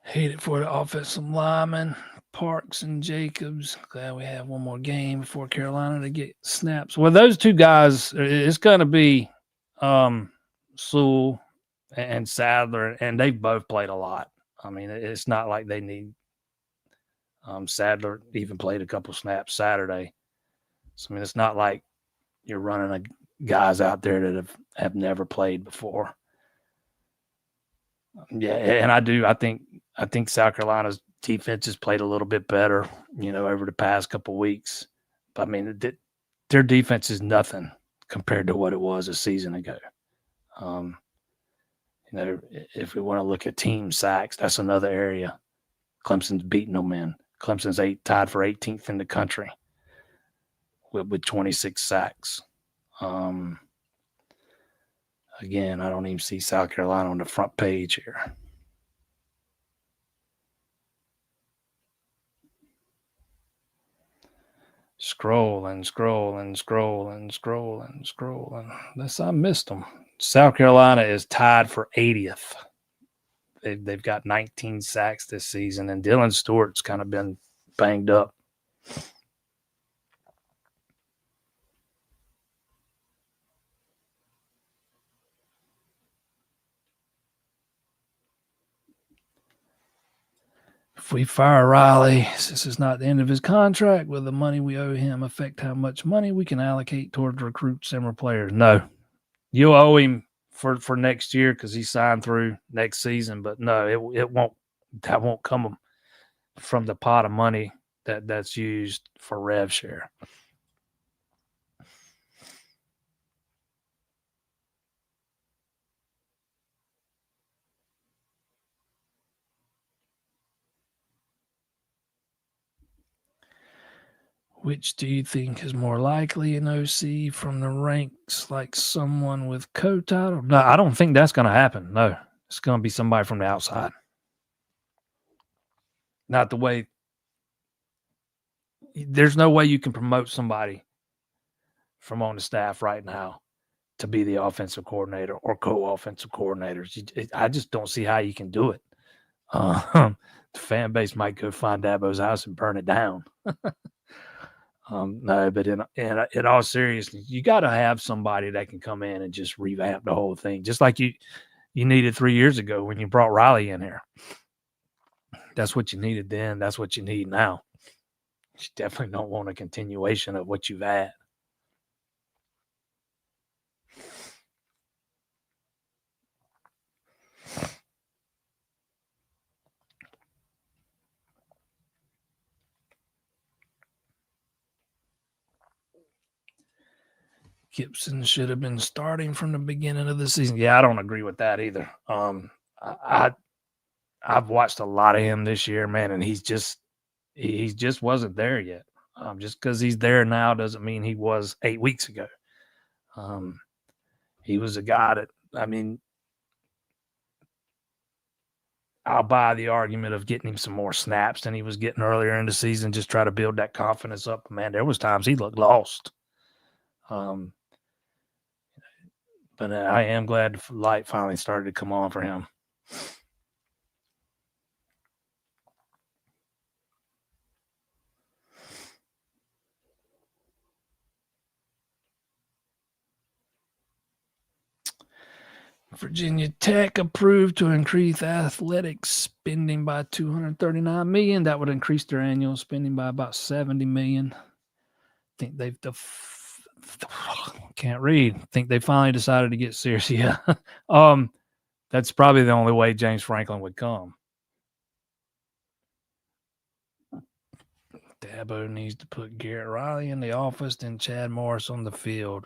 S1: Hate it for the offensive linemen, Parks and Jacobs. Glad we have one more game before Carolina to get snaps. Well, those two guys, it's going to be Sewell and Sadler, and they've both played a lot. I mean, it's not like they need Sadler even played a couple snaps Saturday. So, I mean, it's not like you're running guys out there that have never played before. Yeah, and I think South Carolina's defense has played a little bit better, over the past couple of weeks. But I mean, their defense is nothing compared to what it was a season ago. If we want to look at team sacks, that's another area. Clemson's beating them in. Clemson's tied for 18th in the country with 26 sacks. Again, I don't even see South Carolina on the front page here. Scrolling. Unless I missed them. South Carolina is tied for 80th. They've got 19 sacks this season, and Dylan Stewart's kind of been banged up. If we fire Riley, this is not the end of his contract. Will the money we owe him affect how much money we can allocate towards recruit similar players? No. You'll owe him for next year because he signed through next season, but no, it won't. That won't come from the pot of money that's used for rev share. Which do you think is more likely an OC from the ranks, like someone with co-title? No, I don't think that's going to happen. No, it's going to be somebody from the outside. Not the way. There's no way you can promote somebody from on the staff right now to be the offensive coordinator or co-offensive coordinators. I just don't see how you can do it. The fan base might go find Dabo's house and burn it down. No, but in all seriousness, you got to have somebody that can come in and just revamp the whole thing, just like you needed 3 years ago when you brought Riley in here. That's what you needed then. That's what you need now. You definitely don't want a continuation of what you've had. Gibson should have been starting from the beginning of the season. Yeah, I don't agree with that either. I've watched a lot of him this year, man, and he just wasn't there yet. Just because he's there now doesn't mean he was 8 weeks ago. He was a guy that, I mean, I'll buy the argument of getting him some more snaps than he was getting earlier in the season, just try to build that confidence up. Man, there was times he looked lost. But I am glad the light finally started to come on for him. Virginia Tech approved to increase athletics spending by $239 million. That would increase their annual spending by about $70 million. I think they've can't read. I think they finally decided to get serious. Yeah. That's probably the only way James Franklin would come. Dabo needs to put Garrett Riley in the office and Chad Morris on the field.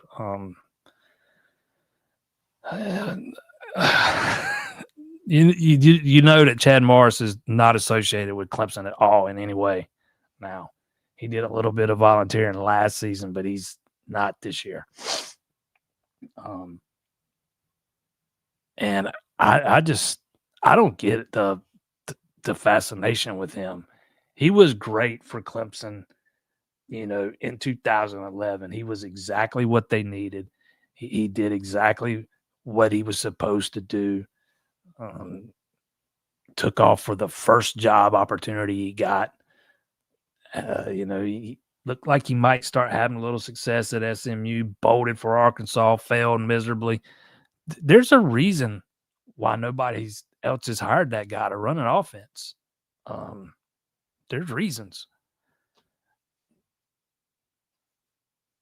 S1: You know that Chad Morris is not associated with Clemson at all in any way. Now, he did a little bit of volunteering last season, but he's not this year. And I don't get the fascination with him. He was great for Clemson, in 2011. He was exactly what they needed. He did exactly what he was supposed to do. Took off for the first job opportunity he got. He looked like he might start having a little success at SMU, bolted for Arkansas, failed miserably. There's a reason why nobody else has hired that guy to run an offense. There's reasons.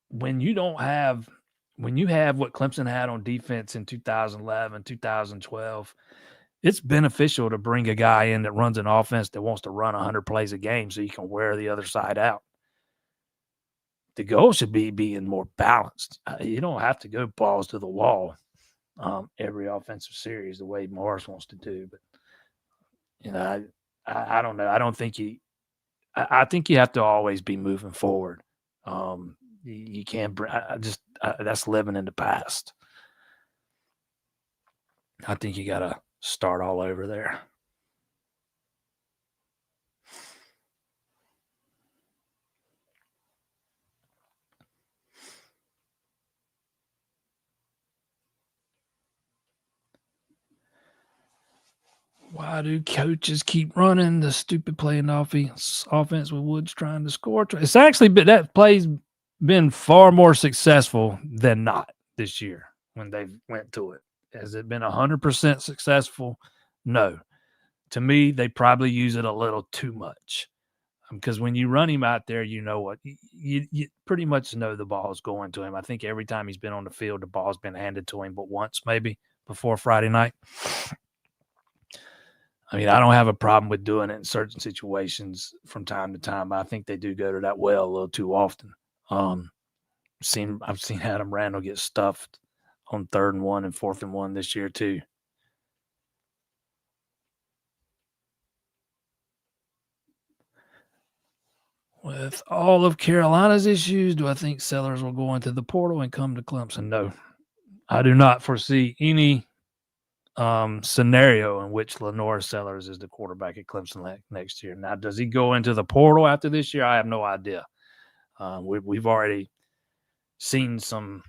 S1: When you have what Clemson had on defense in 2011, 2012, it's beneficial to bring a guy in that runs an offense that wants to run 100 plays a game so you can wear the other side out. The goal should be being more balanced. You don't have to go balls to the wall every offensive series the way Morris wants to do. But, I don't know. I don't think I think you have to always be moving forward. You can't that's living in the past. I think you got to start all over there. Why do coaches keep running the stupid playing offense with Woods trying to score? It's actually been, that play's been far more successful than not this year when they went to it. Has it been 100% successful? No. To me, they probably use it a little too much. Because when you run him out there, you know what? You pretty much know the ball's going to him. I think every time he's been on the field, the ball's been handed to him but once maybe before Friday night. I mean, I don't have a problem with doing it in certain situations from time to time. I think they do go to that well a little too often. I've seen Adam Randall get stuffed on 3rd and 1 and 4th and 1 this year too. With all of Carolina's issues, do I think Sellers will go into the portal and come to Clemson? No. I do not foresee any scenario in which Lenore Sellers is the quarterback at Clemson next year. Now, does he go into the portal after this year? I have no idea. We've already seen some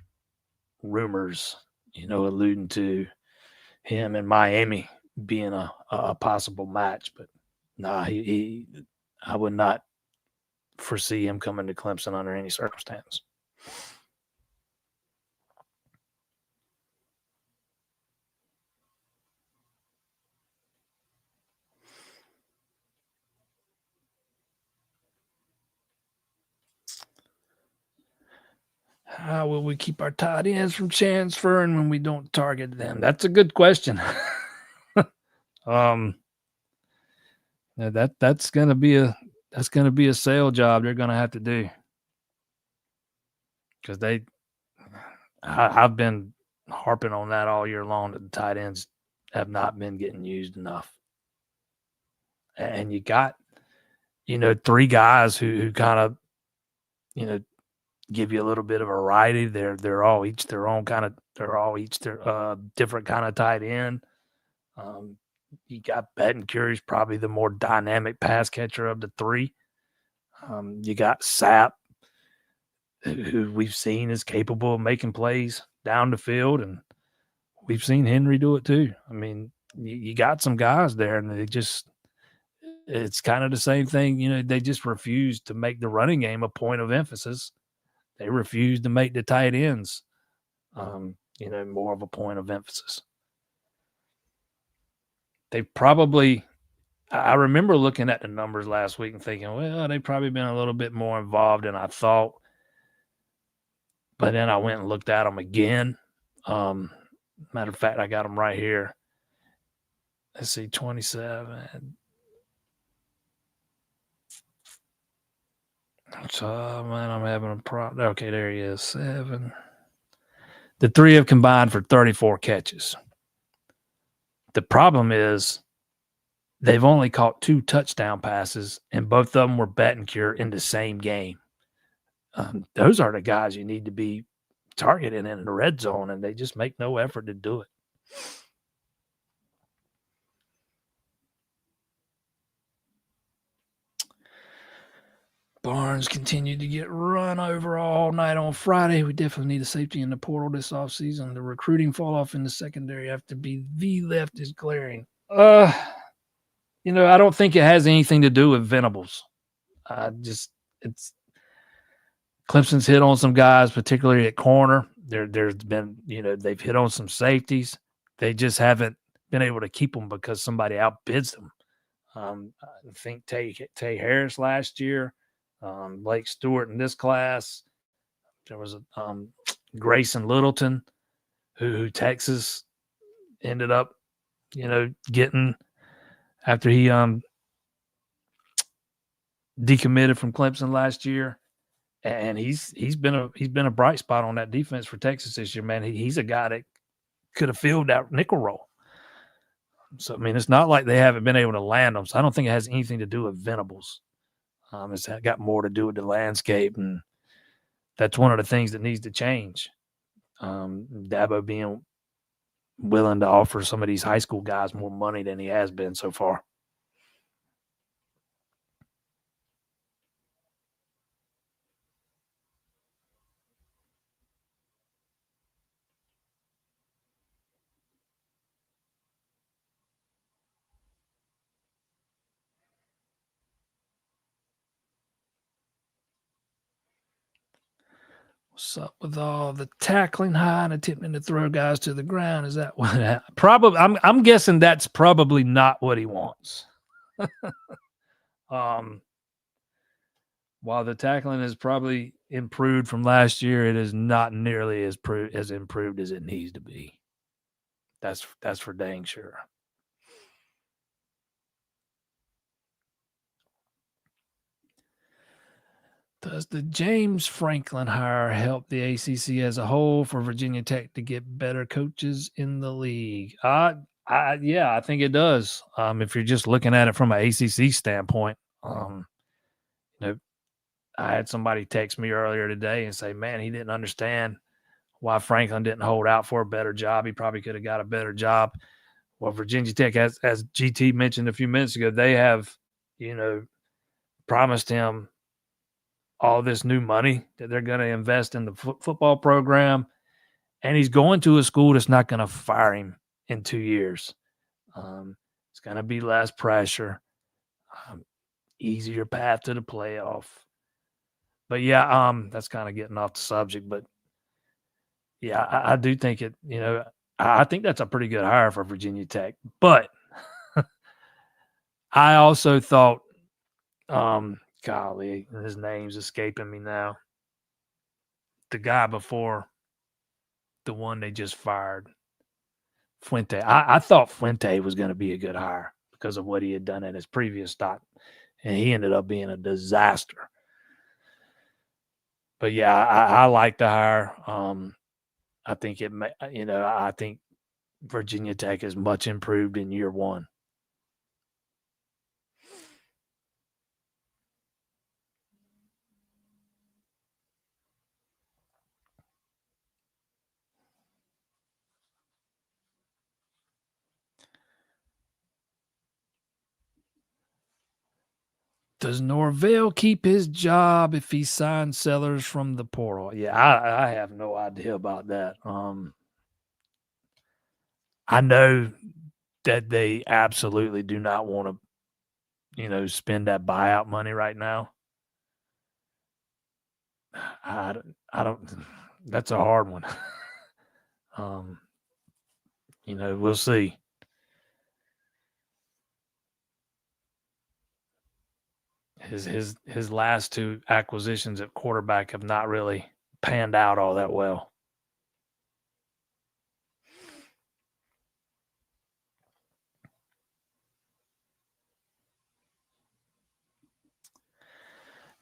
S1: rumors, alluding to him in Miami being a possible match. But nah, I would not foresee him coming to Clemson under any circumstance. How will we keep our tight ends from transferring when we don't target them? That's a good question. That's gonna be a sale job they're gonna have to do, because I've been harping on that all year long, that the tight ends have not been getting used enough. And you got, 3 guys who kind of, give you a little bit of variety. They're all each their own kind of, different kind of tight end. You got Betancourt, probably the more dynamic pass catcher of the 3. You got Sapp, who we've seen is capable of making plays down the field, and we've seen Henry do it too. I mean, you got some guys there, and it's kind of the same thing. They just refuse to make the running game a point of emphasis. They refuse to make the tight ends, more of a point of emphasis. They probably, I remember looking at the numbers last week and thinking, well, they've probably been a little bit more involved than I thought. But then I went and looked at them again. Matter of fact, I got them right here. Let's see, 27. So, man, I'm having a problem. Okay, there he is, 7. The 3 have combined for 34 catches. The problem is they've only caught 2 touchdown passes, and both of them were Betancourt in the same game. Those are the guys you need to be targeting in the red zone, and they just make no effort to do it. Barnes continued to get run over all night on Friday. We definitely need a safety in the portal this offseason. The recruiting fall off in the secondary after the left is glaring. I don't think it has anything to do with Venables. It's Clemson's hit on some guys, particularly at corner. There's been, they've hit on some safeties. They just haven't been able to keep them because somebody outbids them. I think Tay Harris last year, Blake Stewart in this class. There was a Grayson Littleton, who Texas ended up, getting after he decommitted from Clemson last year. And he's been a bright spot on that defense for Texas this year, man. He's a guy that could have filled that nickel role. So I mean, it's not like they haven't been able to land them. So I don't think it has anything to do with Venables. It's got more to do with the landscape, and that's one of the things that needs to change. Dabo being willing to offer some of these high school guys more money than he has been so far. What's up with all the tackling high and attempting to throw guys to the ground? Is that what? Probably. I'm guessing that's probably not what he wants. While the tackling has probably improved from last year, it is not nearly as improved as it needs to be. That's for dang sure. Does the James Franklin hire help the ACC as a whole for Virginia Tech to get better coaches in the league? Yeah, I think it does. If you're just looking at it from an ACC standpoint, you know, I had somebody text me earlier today and say, man, he didn't understand why Franklin didn't hold out for a better job. He probably could have got a better job. Well, Virginia Tech, as GT mentioned a few minutes ago, they have, promised him all this new money that they're going to invest in the football program. And he's going to a school that's not going to fire him in 2 years. It's going to be less pressure, easier path to the playoff. But yeah, that's kind of getting off the subject. But yeah, I do think it, I think that's a pretty good hire for Virginia Tech. But I also thought, golly, his name's escaping me now. The guy before the one they just fired, Fuente. I thought Fuente was going to be a good hire because of what he had done at his previous stop, and he ended up being a disaster. But yeah, I like the hire. I think I think Virginia Tech is much improved in year one. Does Norvell keep his job if he signs Sellers from the portal? Yeah, I have no idea about that. I know that they absolutely do not want to, spend that buyout money right now. I don't. That's a hard one. We'll see. His last two acquisitions at quarterback have not really panned out all that well.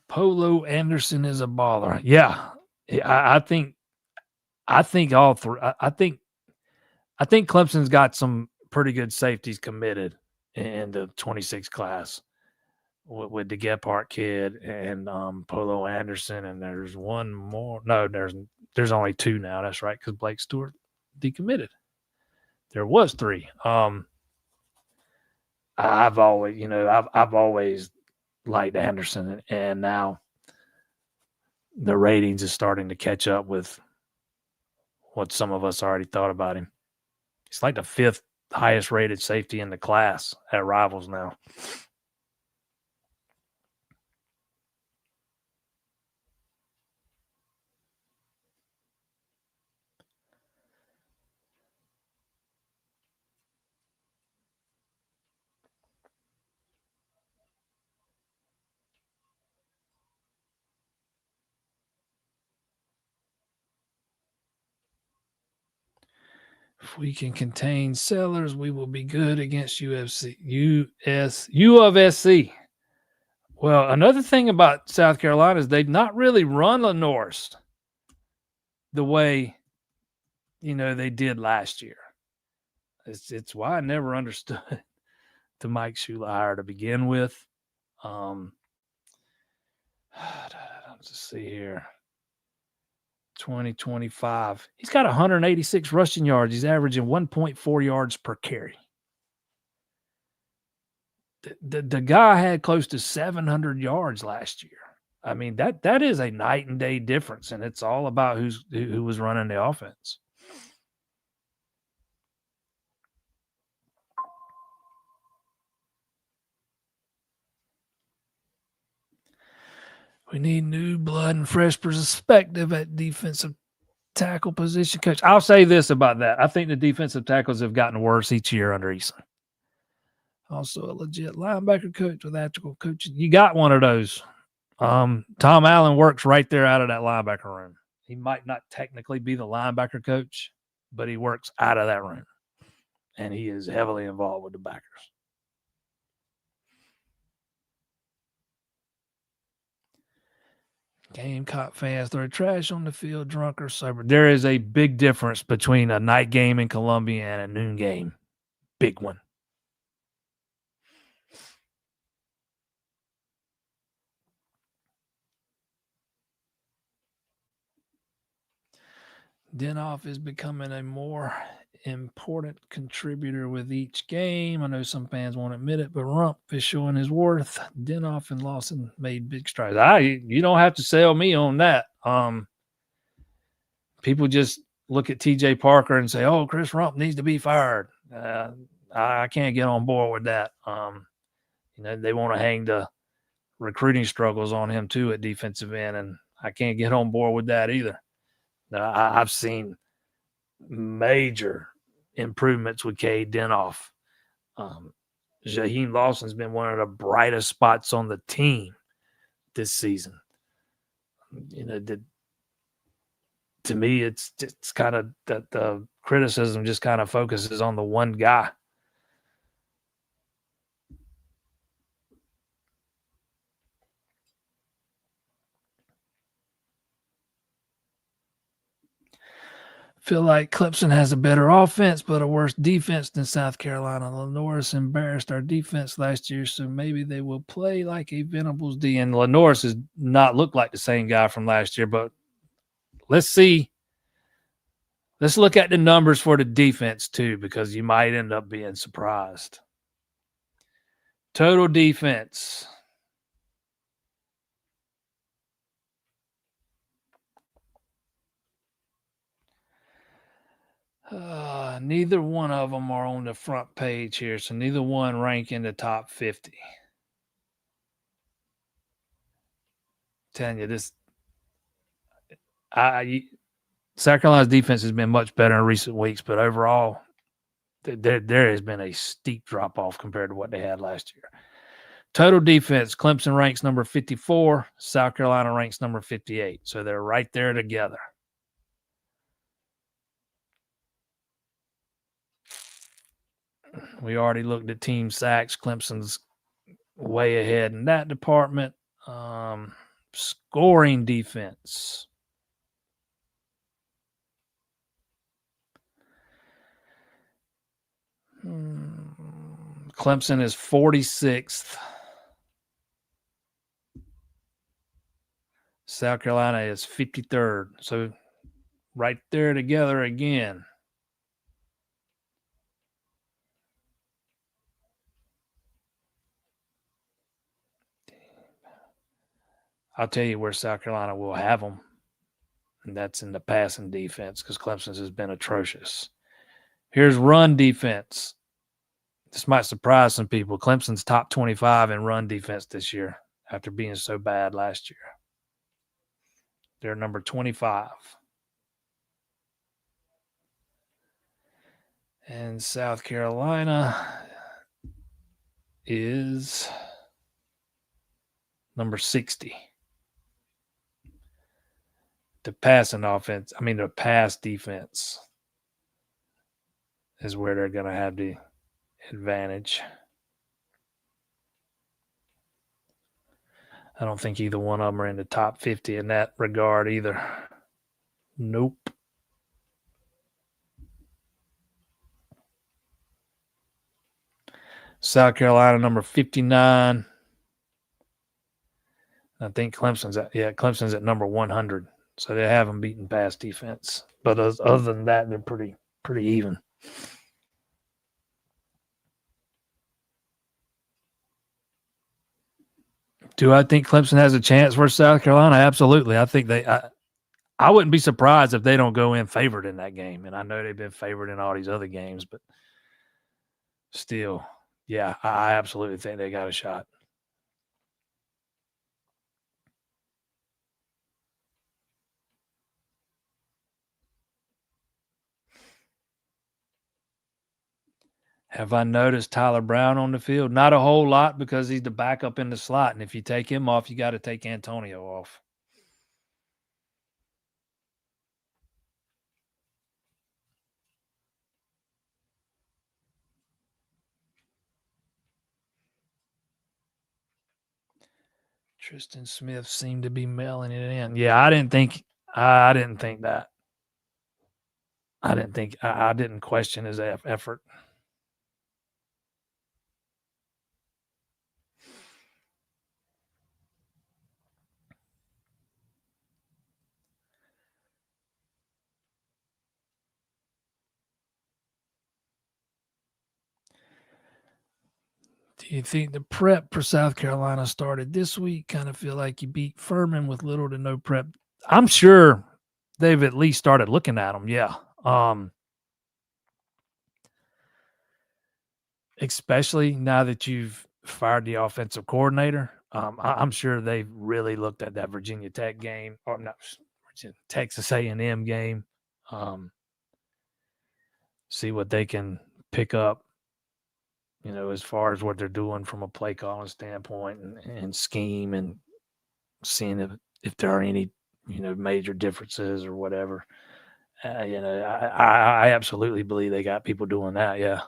S1: Polo Anderson is a baller. Yeah, I think all three. I think Clemson's got some pretty good safeties committed in the 26 class with the Gephardt kid and Polo Anderson, and there's one more. No, there's only two now. That's right, because Blake Stewart decommitted. There was three. I've always liked Anderson, and now the ratings is starting to catch up with what some of us already thought about him. He's like the fifth highest rated safety in the class at Rivals now. If we can contain Sellers, we will be good against U of SC. Well, another thing about South Carolina is they've not really run Lenore's the way they did last year. It's why I never understood the Mike Shula hire to begin with. Let's see here. 2025. He's got 186 rushing yards. He's averaging 1.4 yards per carry. The guy had close to 700 yards last year. I mean, that is a night and day difference, and it's all about who was running the offense. We need new blood and fresh perspective at defensive tackle position coach. I'll say this about that. I think the defensive tackles have gotten worse each year under Eason. Also a legit linebacker coach with actual coaching. You got one of those. Tom Allen works right there out of that linebacker room. He might not technically be the linebacker coach, but he works out of that room. And he is heavily involved with the backers. Gamecock fans throw trash on the field, drunk or sober. There is a big difference between a night game in Columbia and a noon game. Big one. Dinoff is becoming a more important contributor with each game. I know some fans won't admit it, but Rump is showing his worth. Dinoff and Lawson made big strides. You don't have to sell me on that. People just look at TJ Parker and say, "Oh, Chris Rump needs to be fired." I can't get on board with that. They want to hang the recruiting struggles on him too at defensive end, and I can't get on board with that either. I've seen major improvements with Cade Dinoff. Jaheim Lawson's been one of the brightest spots on the team this season. To me, it's kind of that the criticism just kind of focuses on the one guy. Feel like Clemson has a better offense, but a worse defense than South Carolina. Lenore's embarrassed our defense last year, so maybe they will play like a Venables D. And Lenore's has not looked like the same guy from last year, but let's see. Let's look at the numbers for the defense too, because you might end up being surprised. Total defense. Neither one of them are on the front page here, so neither one rank in the top 50. Telling you this, South Carolina's defense has been much better in recent weeks, but overall, there has been a steep drop off compared to what they had last year. Total defense: Clemson ranks number 54, South Carolina ranks number 58, so they're right there together. We already looked at team sacks. Clemson's way ahead in that department. Scoring defense. Clemson is 46th. South Carolina is 53rd. So right there together again. I'll tell you where South Carolina will have them, and that's in the passing defense because Clemson's has been atrocious. Here's run defense. This might surprise some people. Clemson's top 25 in run defense this year after being so bad last year. They're number 25. And South Carolina is number 60. The passing offense, the pass defense. is where they're going to have the advantage. I don't think either one of them are in the top 50 in that regard either. Nope. South Carolina, number 59. I think Clemson's at number 100. So they haven't beaten pass defense. But other than that, they're pretty even. Do I think Clemson has a chance versus South Carolina? Absolutely. I think I wouldn't be surprised if they don't go in favored in that game. And I know they've been favored in all these other games, but still, yeah, I absolutely think they got a shot. Have I noticed Tyler Brown on the field? Not a whole lot because he's the backup in the slot. And if you take him off, you got to take Antonio off. Tristan Smith seemed to be mailing it in. Yeah, I didn't think that. I didn't question his effort. Do you think the prep for South Carolina started this week? Kind of feel like you beat Furman with little to no prep. I'm sure they've at least started looking at them. Yeah. Especially now that you've fired the offensive coordinator. I'm sure they've really looked at that Virginia Tech game, or not Texas A&M game. See what they can pick up, as far as what they're doing from a play calling standpoint and scheme, and seeing if there are any, major differences or whatever. I absolutely believe they got people doing that. Yeah.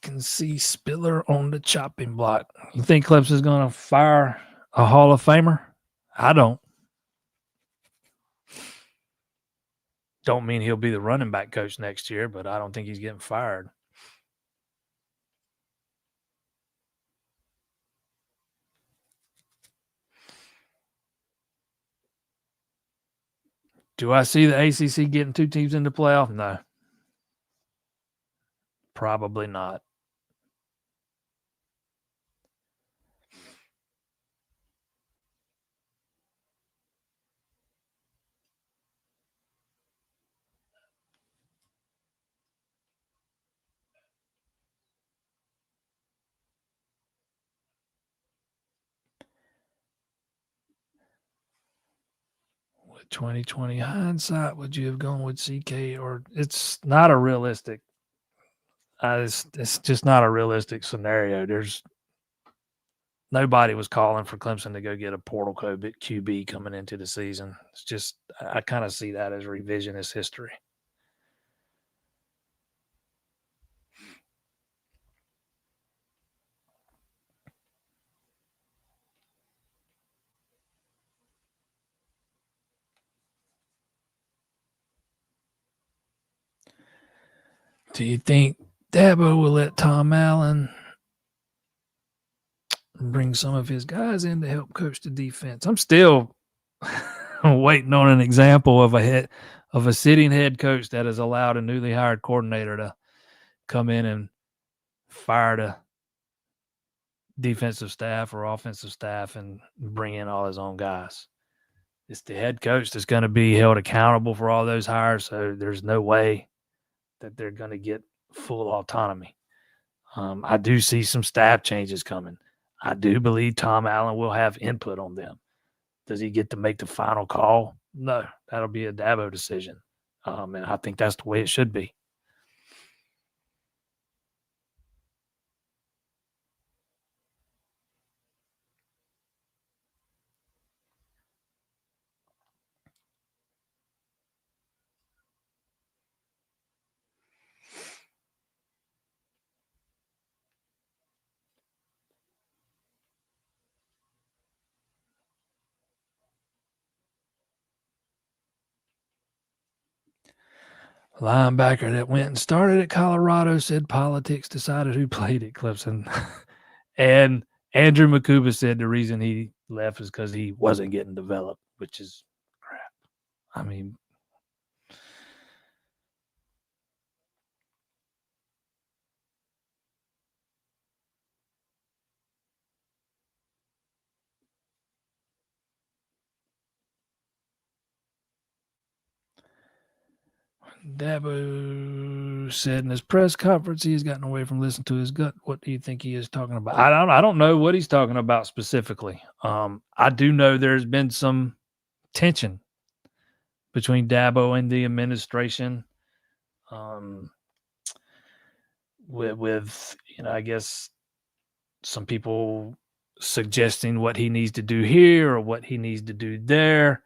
S1: Can see Spiller on the chopping block. You think Clemson's going to fire a Hall of Famer? I don't. Don't mean he'll be the running back coach next year, but I don't think he's getting fired. Do I see the ACC getting two teams in the playoff? No. Probably not. With 2020 hindsight, would you have gone with CK? Or it's not a realistic. It's just not a realistic scenario. Nobody was calling for Clemson to go get a portal QB coming into the season. It's just, I kind of see that as revisionist history. Do you think Dabo will let Tom Allen bring some of his guys in to help coach the defense? I'm still waiting on an example of a sitting head coach that has allowed a newly hired coordinator to come in and fire the defensive staff or offensive staff and bring in all his own guys. It's the head coach that's going to be held accountable for all those hires, so there's no way that they're going to get full autonomy. I do see some staff changes coming. I do believe Tom Allen will have input on them. Does he get to make the final call? No, that'll be a Dabo decision. And I think that's the way it should be. linebacker that went and started at Colorado said politics decided who played at Clemson. And Andrew Makuba said the reason he left is because he wasn't getting developed, which is crap. I mean, Dabo said in his press conference he has gotten away from listening to his gut. What do you think he is talking about? I don't know what he's talking about specifically. I do know there's been some tension between Dabo and the administration. With I guess some people suggesting what he needs to do here or what he needs to do there.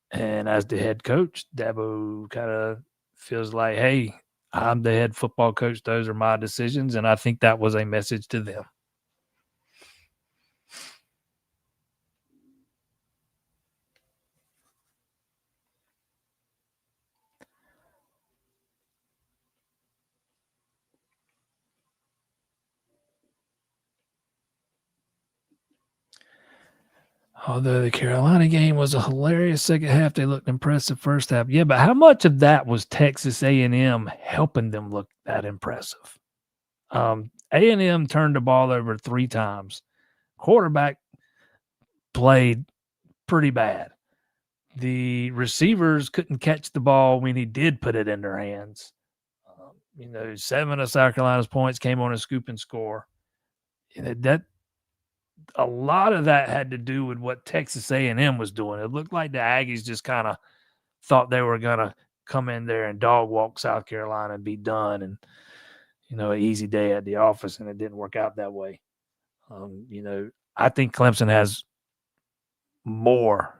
S1: And as the head coach, Dabo kind of feels like, hey, I'm the head football coach. Those are my decisions. And I think that was a message to them. Although the Carolina game was a hilarious second half, they looked impressive first half. Yeah, but how much of that was Texas A&M helping them look that impressive? A&M turned the ball over 3 times. Quarterback played pretty bad. The receivers couldn't catch the ball when he did put it in their hands. 7 of South Carolina's points came on a scoop and score. That a lot of that had to do with what Texas A&M was doing. It looked like the Aggies just kind of thought they were going to come in there and dog walk South Carolina and be done, and an easy day at the office, and it didn't work out that way. I think Clemson has more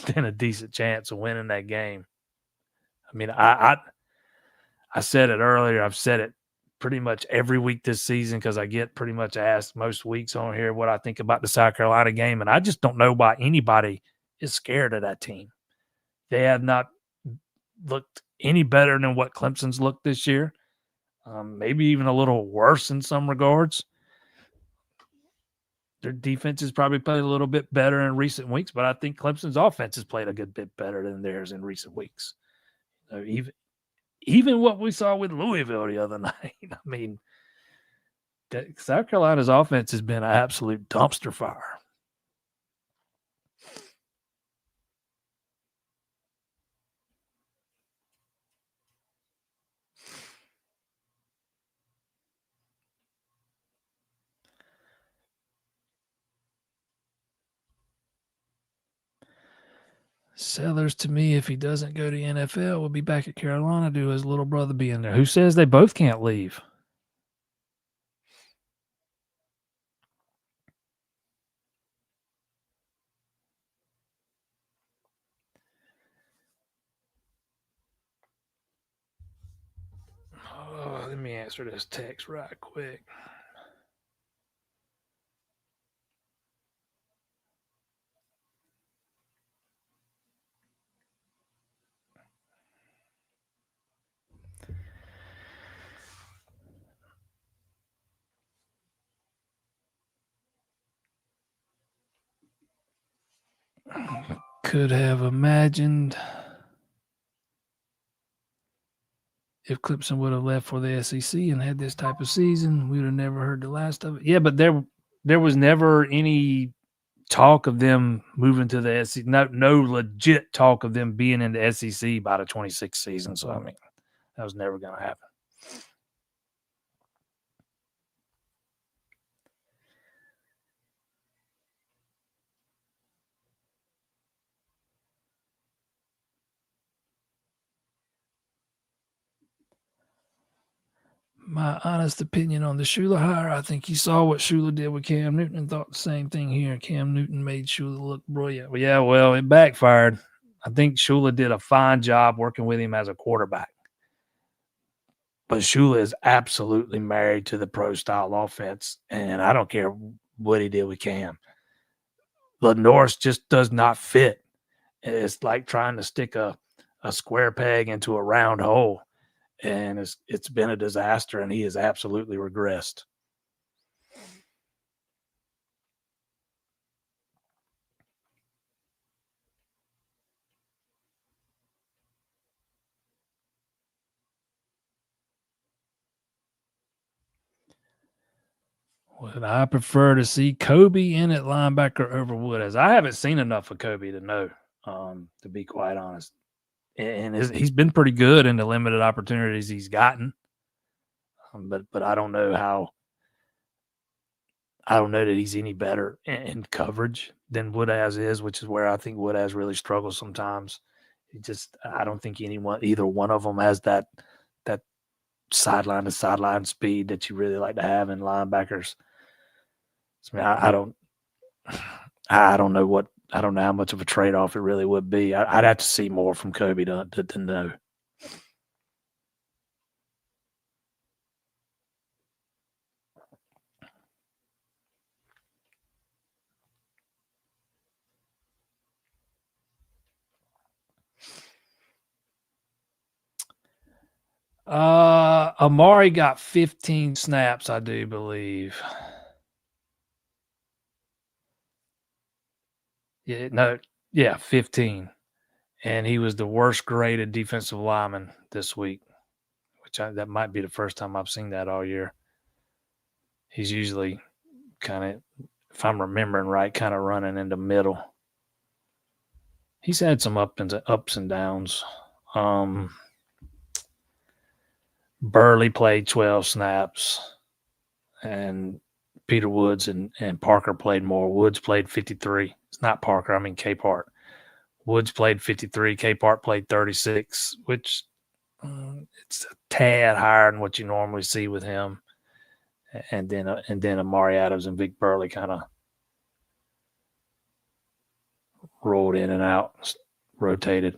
S1: than a decent chance of winning that game. I mean, I said it earlier. I've said it pretty much every week this season because I get pretty much asked most weeks on here what I think about the South Carolina game, and I just don't know why anybody is scared of that team. They have not looked any better than what Clemson's looked this year, maybe even a little worse in some regards. Their defense has probably played a little bit better in recent weeks, but I think Clemson's offense has played a good bit better than theirs in recent weeks. Even what we saw with Louisville the other night. I mean, South Carolina's offense has been an absolute dumpster fire. Sellers, to me, if he doesn't go to the NFL, will be back at Carolina to his little brother being there. Who says they both can't leave? Oh, let me answer this text right quick. Could have imagined if Clemson would have left for the SEC and had this type of season, we would have never heard the last of it. Yeah, but there was never any talk of them moving to the SEC. No legit talk of them being in the SEC by the 26th season. So, I mean, that was never going to happen. My honest opinion on the Shula hire, I think he saw what Shula did with Cam Newton and thought the same thing here. Cam Newton made Shula look brilliant. Well, it backfired. I think Shula did a fine job working with him as a quarterback. But Shula is absolutely married to the pro-style offense, and I don't care what he did with Cam. The Norse just does not fit. It's like trying to stick a a square peg into a round hole, and it's been a disaster, and he has absolutely regressed. Would I prefer to see Kobe in at linebacker over Wood? As I haven't seen enough of Kobe to know, to be quite honest. And he's been pretty good in the limited opportunities he's gotten. But I don't know how. I don't know that he's any better in coverage than Woodaz is, which is where I think Woodaz really struggles sometimes. I don't think either one of them has that sideline to sideline speed that you really like to have in linebackers. I mean, I don't know how much of a trade off it really would be. I'd have to see more from Kobe to know. Amari got 15 snaps, I do believe. Yeah, 15. And he was the worst graded defensive lineman this week, that might be the first time I've seen that all year. He's usually kind of, if I'm remembering right, kind of running in the middle. He's had some ups and downs. Burley played 12 snaps, and Peter Woods and Parker played more. Woods played 53. It's not Parker, I mean K-Part. Woods played 53. K-Part played 36, which it's a tad higher than what you normally see with him. And then Amari Adams and Vic Burley kind of rolled in and out, rotated.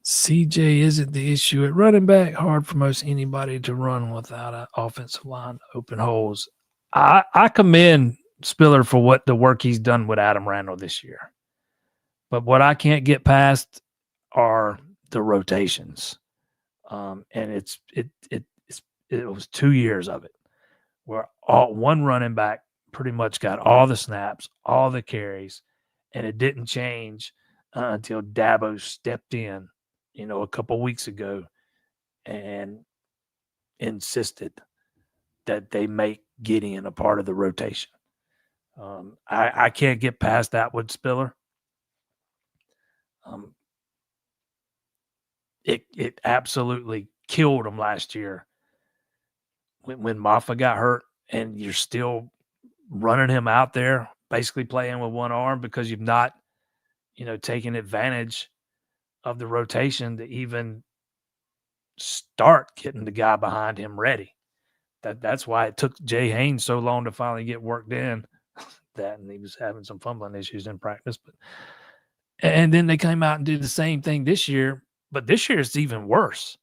S1: CJ isn't the issue at running back. Hard for most anybody to run without an offensive line open holes. I commend Spiller for the work he's done with Adam Randall this year. But what I can't get past are the rotations. And it was 2 years of it where one running back pretty much got all the snaps, all the carries, and it didn't change until Dabo stepped in, a couple weeks ago and insisted that they make Gideon a part of the rotation. I can't get past that with Spiller. It absolutely killed him last year when Maffa got hurt, and you're still running him out there, basically playing with one arm because you've not, taken advantage of the rotation to even start getting the guy behind him ready. That's why it took Jay Haynes so long to finally get worked in. And he was having some fumbling issues in practice, and then they came out and did the same thing this year. But this year it's even worse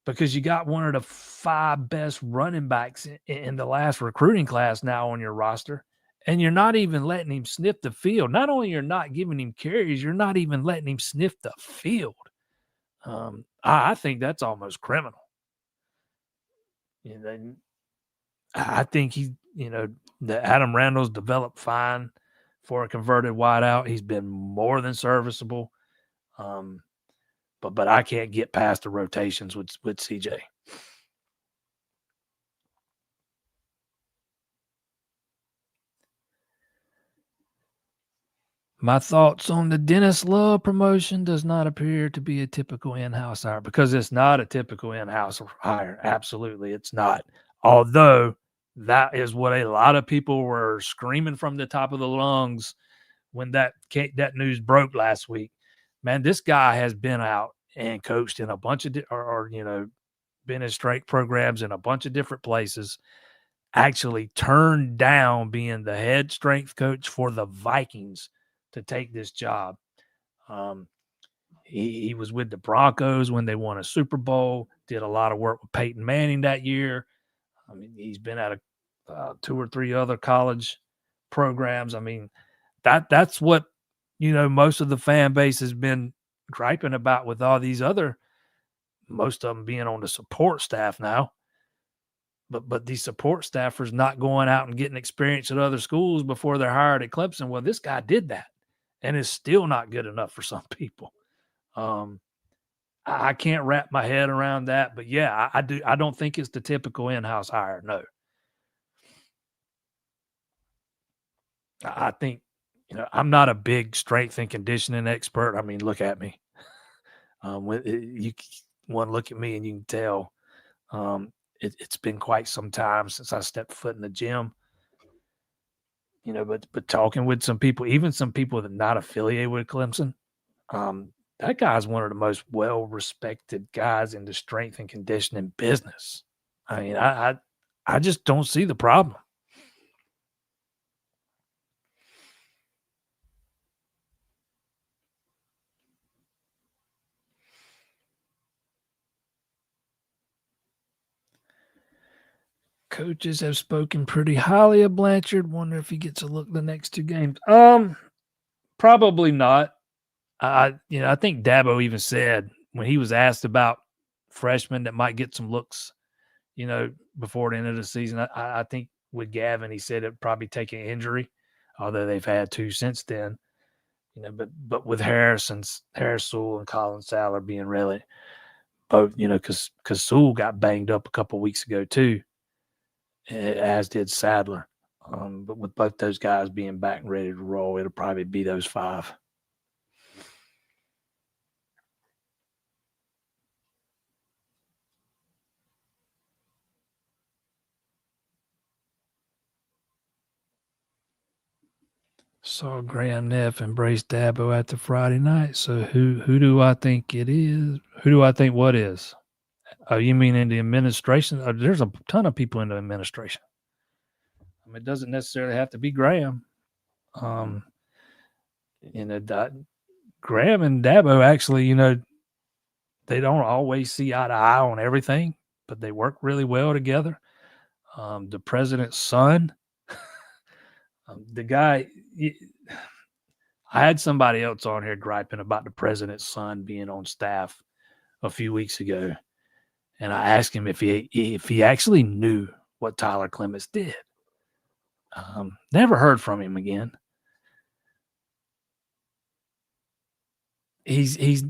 S1: because you got one of the 5 best running backs in the last recruiting class now on your roster, and you're not even letting him sniff the field. Not only you're not giving him carries, you're not even letting him sniff the field. I think that's almost criminal. I think that Adam Randall's developed fine for a converted wideout. He's been more than serviceable. But I can't get past the rotations with CJ. My thoughts on the Dennis Love promotion does not appear to be a typical in-house hire, because it's not a typical in-house hire. Absolutely, it's not. Although that is what a lot of people were screaming from the top of the lungs when that news broke last week. Man, this guy has been out and coached in a bunch of been in strength programs in a bunch of different places. actually turned down being the head strength coach for the Vikings to take this job. He was with the Broncos when they won a Super Bowl, did a lot of work with Peyton Manning that year. I mean, he's been at 2 or 3 other college programs. I mean, that's what, most of the fan base has been griping about with all these other, most of them being on the support staff now. But these support staffers not going out and getting experience at other schools before they're hired at Clemson. Well, this guy did that, and it's still not good enough for some people. I can't wrap my head around that, but yeah, I do. I don't think it's the typical in-house hire. No, I think I'm not a big strength and conditioning expert. I mean, look at me. You one look at me and you can tell it's been quite some time since I stepped foot in the gym. But talking with some people, even some people that are not affiliated with Clemson, that guy's one of the most well-respected guys in the strength and conditioning business. I mean, I just don't see the problem. Coaches have spoken pretty highly of Blanchard. Wonder if he gets a look the next 2 games. Probably not. I think Dabo even said when he was asked about freshmen that might get some looks, before the end of the season. I think with Gavin, he said it'd probably take an injury, although they've had 2 since then. But with Harris Sewell and Colin Saller being really both, because Sewell got banged up a couple weeks ago too, as did Sadler. But with both those guys being back and ready to roll, it'll probably be those 5. Saw Graham Neff embrace Dabo after Friday night. So who do I think it is? Who do I think what is? Oh, you mean in the administration? There's a ton of people in the administration. I mean, it doesn't necessarily have to be Graham. Graham and Dabo actually, they don't always see eye to eye on everything, but they work really well together. The president's son, the guy, I had somebody else on here griping about the president's son being on staff a few weeks ago, and I asked him if he actually knew what Tyler Clemens did. Never heard from him again. His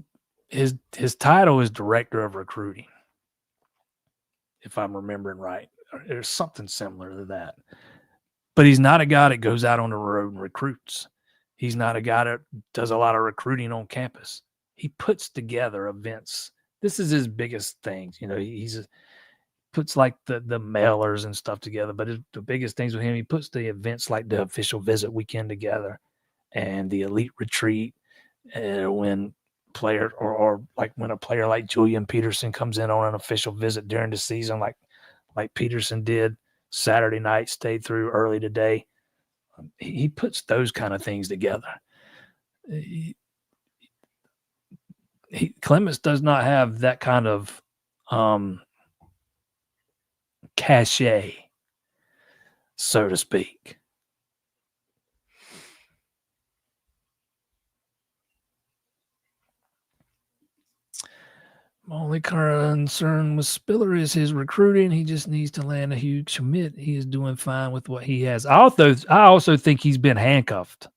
S1: title is director of recruiting, if I'm remembering right. There's something similar to that. But he's not a guy that goes out on the road and recruits. He's not a guy that does a lot of recruiting on campus. He puts together events. This is his biggest thing. He's puts like the mailers and stuff together. But the biggest things with him, he puts the events like the official visit weekend together and the elite retreat. When player or like when a player like Julian Peterson comes in on an official visit during the season, like Peterson did Saturday night, stayed through early today. He puts those kind of things together. Clemens does not have that kind of cachet, so to speak. My only concern with Spiller is his recruiting. He just needs to land a huge commit. He is doing fine with what he has. I also think he's been handcuffed,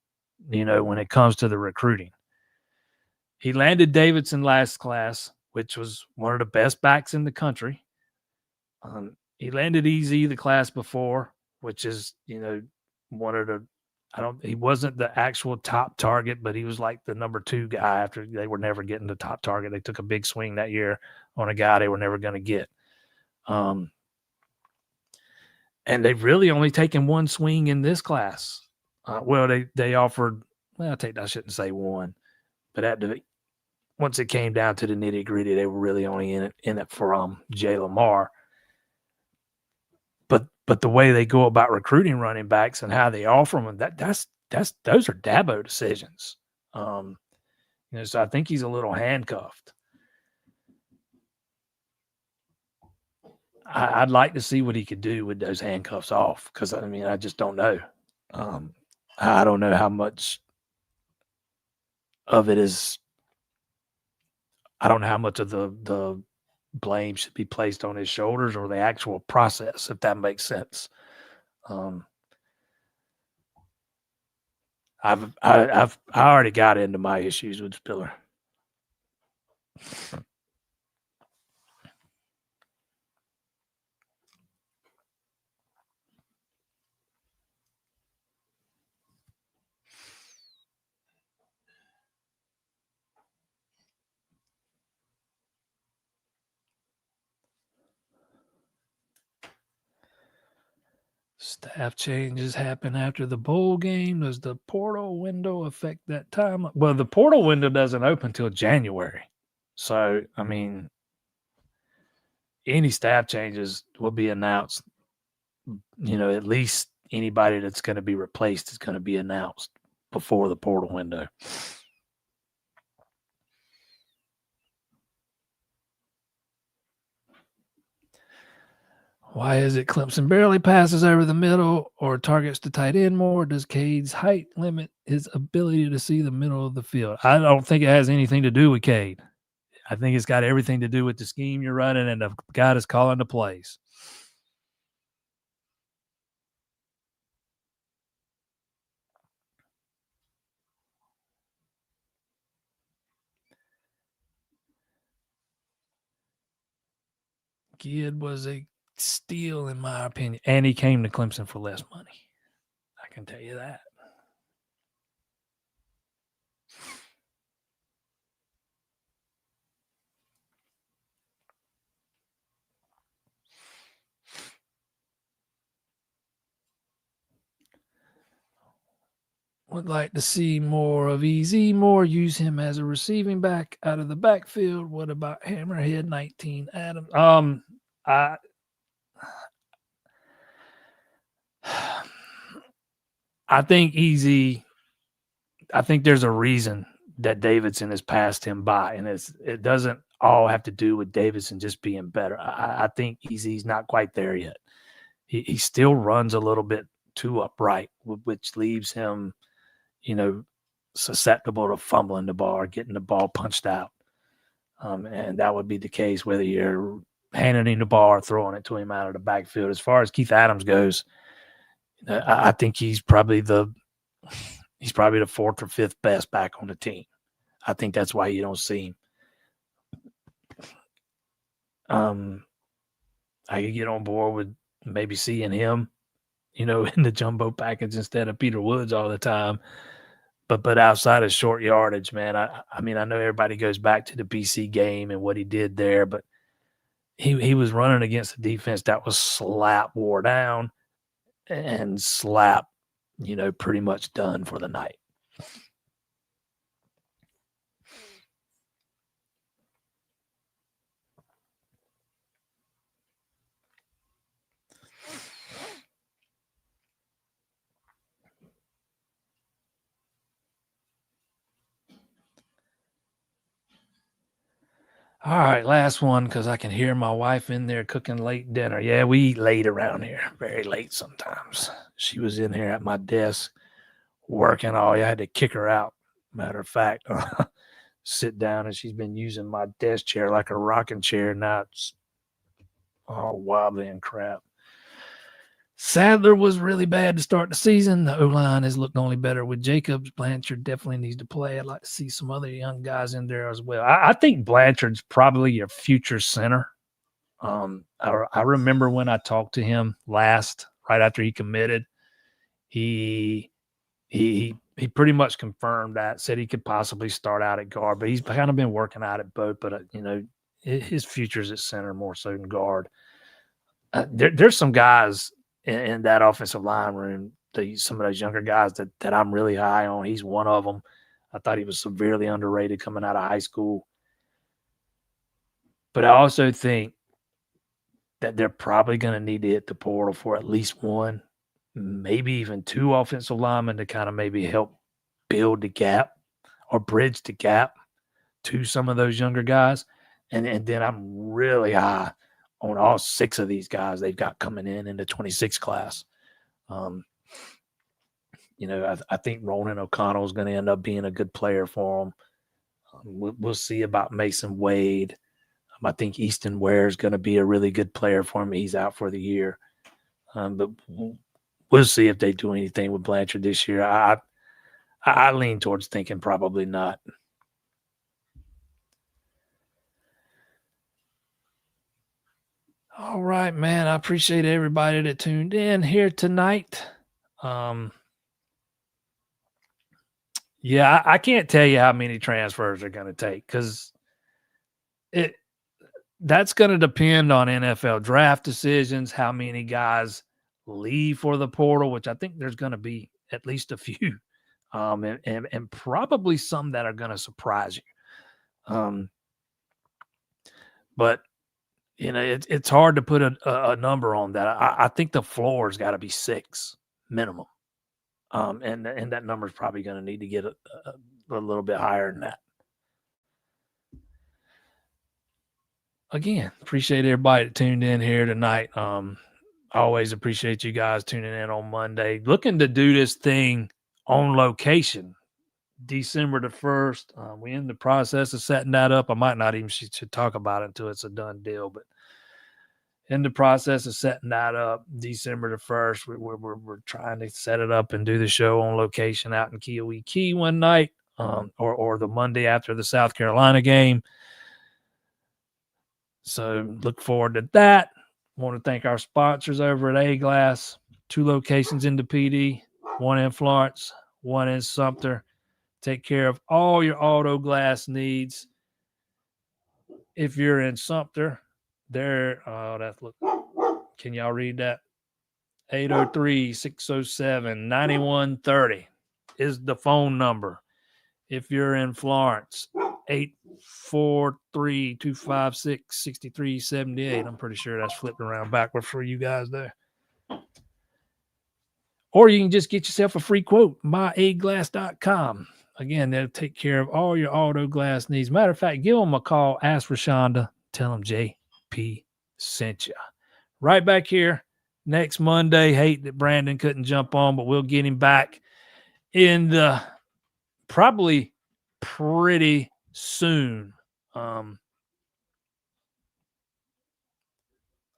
S1: when it comes to the recruiting. He landed Davidson last class, which was one of the best backs in the country. He landed Easy the class before, which is, one of the he wasn't the actual top target, but he was like the number 2 guy after they were never getting the top target. They took a big swing that year on a guy they were never going to get. And they've really only taken 1 swing in this class. They offered, I shouldn't say 1, but once it came down to the nitty gritty, they were really only in it for Jay Lamar. but the way they go about recruiting running backs and how they offer them, those are Dabo decisions. So I think he's a little handcuffed. I'd like to see what he could do with those handcuffs off, because I just don't know. I don't know how much of it is. I don't know how much of the blame should be placed on his shoulders or the actual process, if that makes sense. I already got into my issues with Spiller. Staff changes happen after the bowl game. Does the portal window affect that time? Well, the portal window doesn't open till January. So, any staff changes will be announced. At least anybody that's going to be replaced is going to be announced before the portal window. Why is it Clemson barely passes over the middle or targets the tight end more? Does Cade's height limit his ability to see the middle of the field? I don't think it has anything to do with Cade. I think it's got everything to do with the scheme you're running and the guy that's calling the plays. Kid was a steal, in my opinion, and he came to Clemson for less money. I can tell you that. Would like to see more of EZ more. Use him as a receiving back out of the backfield. What about Hammerhead 19 Adams? I think EZ. I think there's a reason that Davidson has passed him by, and it doesn't all have to do with Davidson just being better. I think EZ's not quite there yet. He still runs a little bit too upright, which leaves him, susceptible to fumbling the ball or getting the ball punched out. And that would be the case whether you're handing him the ball or throwing it to him out of the backfield. As far as Keith Adams goes, I think he's probably the fourth or fifth best back on the team. I think that's why you don't see him. I could get on board with maybe seeing him, in the jumbo package instead of Peter Woods all the time. But outside of short yardage, man, I know everybody goes back to the BC game and what he did there, but he was running against a defense that was slap wore down and slap, pretty much done for the night. All right, last one, because I can hear my wife in there cooking late dinner. Yeah, we eat late around here, very late sometimes. She was in here at my desk working all. I had to kick her out. Matter of fact, sit down, and she's been using my desk chair like a rocking chair. Now it's all wobbly and crap. Sadler was really bad to start the season. The O-line has looked only better with Jacobs. Blanchard definitely needs to play. I'd like to see some other young guys in there as well. I think Blanchard's probably your future center. I remember when I talked to him last, right after he committed, he pretty much confirmed that, said he could possibly start out at guard, but he's kind of been working out at both. But, his future's at center more so than guard. There's some guys in that offensive line room, some of those younger guys that I'm really high on. He's one of them. I thought he was severely underrated coming out of high school. But I also think that they're probably going to need to hit the portal for at least one, maybe even two offensive linemen to kind of maybe help build the gap or bridge the gap to some of those younger guys. And then I'm really high on all six of these guys they've got coming in the 26 class. I think Ronan O'Connell is going to end up being a good player for them. We'll see about Mason Wade. I think Easton Ware is going to be a really good player for him. He's out for the year. But we'll see if they do anything with Blanchard this year. I lean towards thinking probably not. All right, man. I appreciate everybody that tuned in here tonight. Yeah, I can't tell you how many transfers are going to take because that's going to depend on NFL draft decisions, how many guys leave for the portal, which I think there's going to be at least a few, and probably some that are going to surprise you. But it's hard to put a number on that. I think the floor's got to be 6 minimum. And that number is probably going to need to get a little bit higher than that. Again, appreciate everybody that tuned in here tonight. I always appreciate you guys tuning in on Monday. Looking to do this thing on location, December the 1st. We're in the process of setting that up. I might not even should talk about it until it's a done deal, but in the process of setting that up, December the 1st, we're trying to set it up and do the show on location out in Kiowee Key one night, or the Monday after the South Carolina game. So look forward to that. Want to thank our sponsors over at A-Glass. 2 locations in the PD, 1 in Florence, 1 in Sumter. Take care of all your auto glass needs. If you're in Sumter, can y'all read that? 803-607-9130 is the phone number. If you're in Florence, 843-256-6378. I'm pretty sure that's flipped around backward for you guys there. Or you can just get yourself a free quote, myaglass.com. Again, they'll take care of all your auto glass needs. Matter of fact, give them a call. Ask Rashonda. Tell them JP sent you. Right back here next Monday. Hate that Brandon couldn't jump on, but we'll get him back in the probably pretty soon.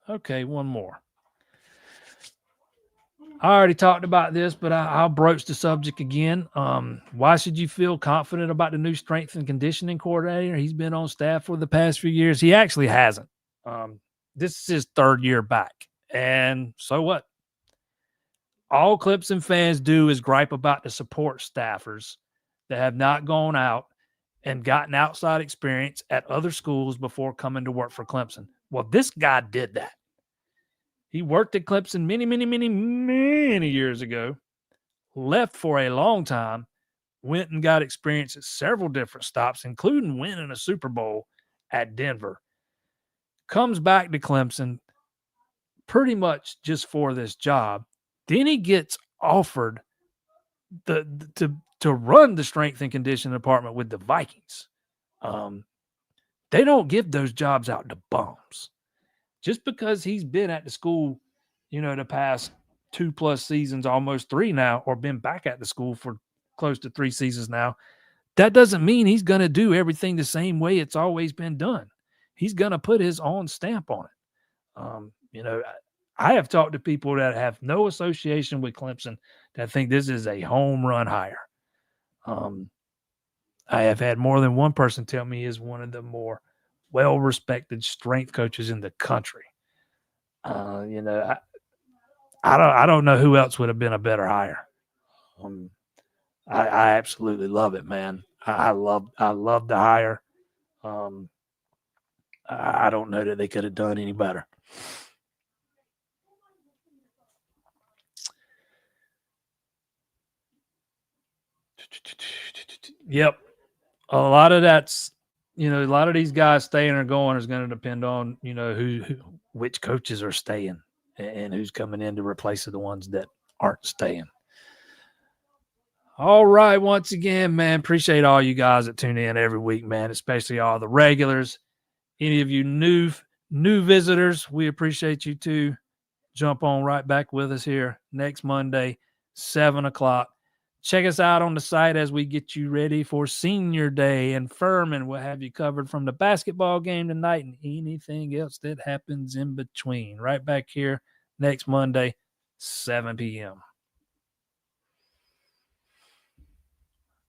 S1: Okay, one more. I already talked about this, but I'll broach the subject again. Why should you feel confident about the new strength and conditioning coordinator? He's been on staff for the past few years. He actually hasn't. This is his 3rd year back. And so what? All Clemson fans do is gripe about the support staffers that have not gone out and gotten outside experience at other schools before coming to work for Clemson. Well, this guy did that. He worked at Clemson many years ago, left for a long time, went and got experience at several different stops, including winning a Super Bowl at Denver. Comes back to Clemson pretty much just for this job. Then he gets offered to run the strength and conditioning department with the Vikings. They don't give those jobs out to bums. Just because he's been at the school, the past 2+ seasons, almost 3 now, or been back at the school for close to 3 seasons now, that doesn't mean he's going to do everything the same way it's always been done. He's going to put his own stamp on it. I have talked to people that have no association with Clemson that think this is a home run hire. I have had more than one person tell me he is one of the more well-respected strength coaches in the country. I don't know who else would have been a better hire. I absolutely love it, man. I love the hire. I don't know that they could have done any better. Yep. A lot of that's a lot of these guys staying or going is going to depend on, which coaches are staying and who's coming in to replace the ones that aren't staying. All right. Once again, man, appreciate all you guys that tune in every week, man, especially all the regulars. Any of you new visitors, we appreciate you too. Jump on right back with us here next Monday, 7:00. Check us out on the site as we get you ready for Senior Day, and Furman will have you covered from the basketball game tonight and anything else that happens in between. Right back here next Monday, 7 p.m.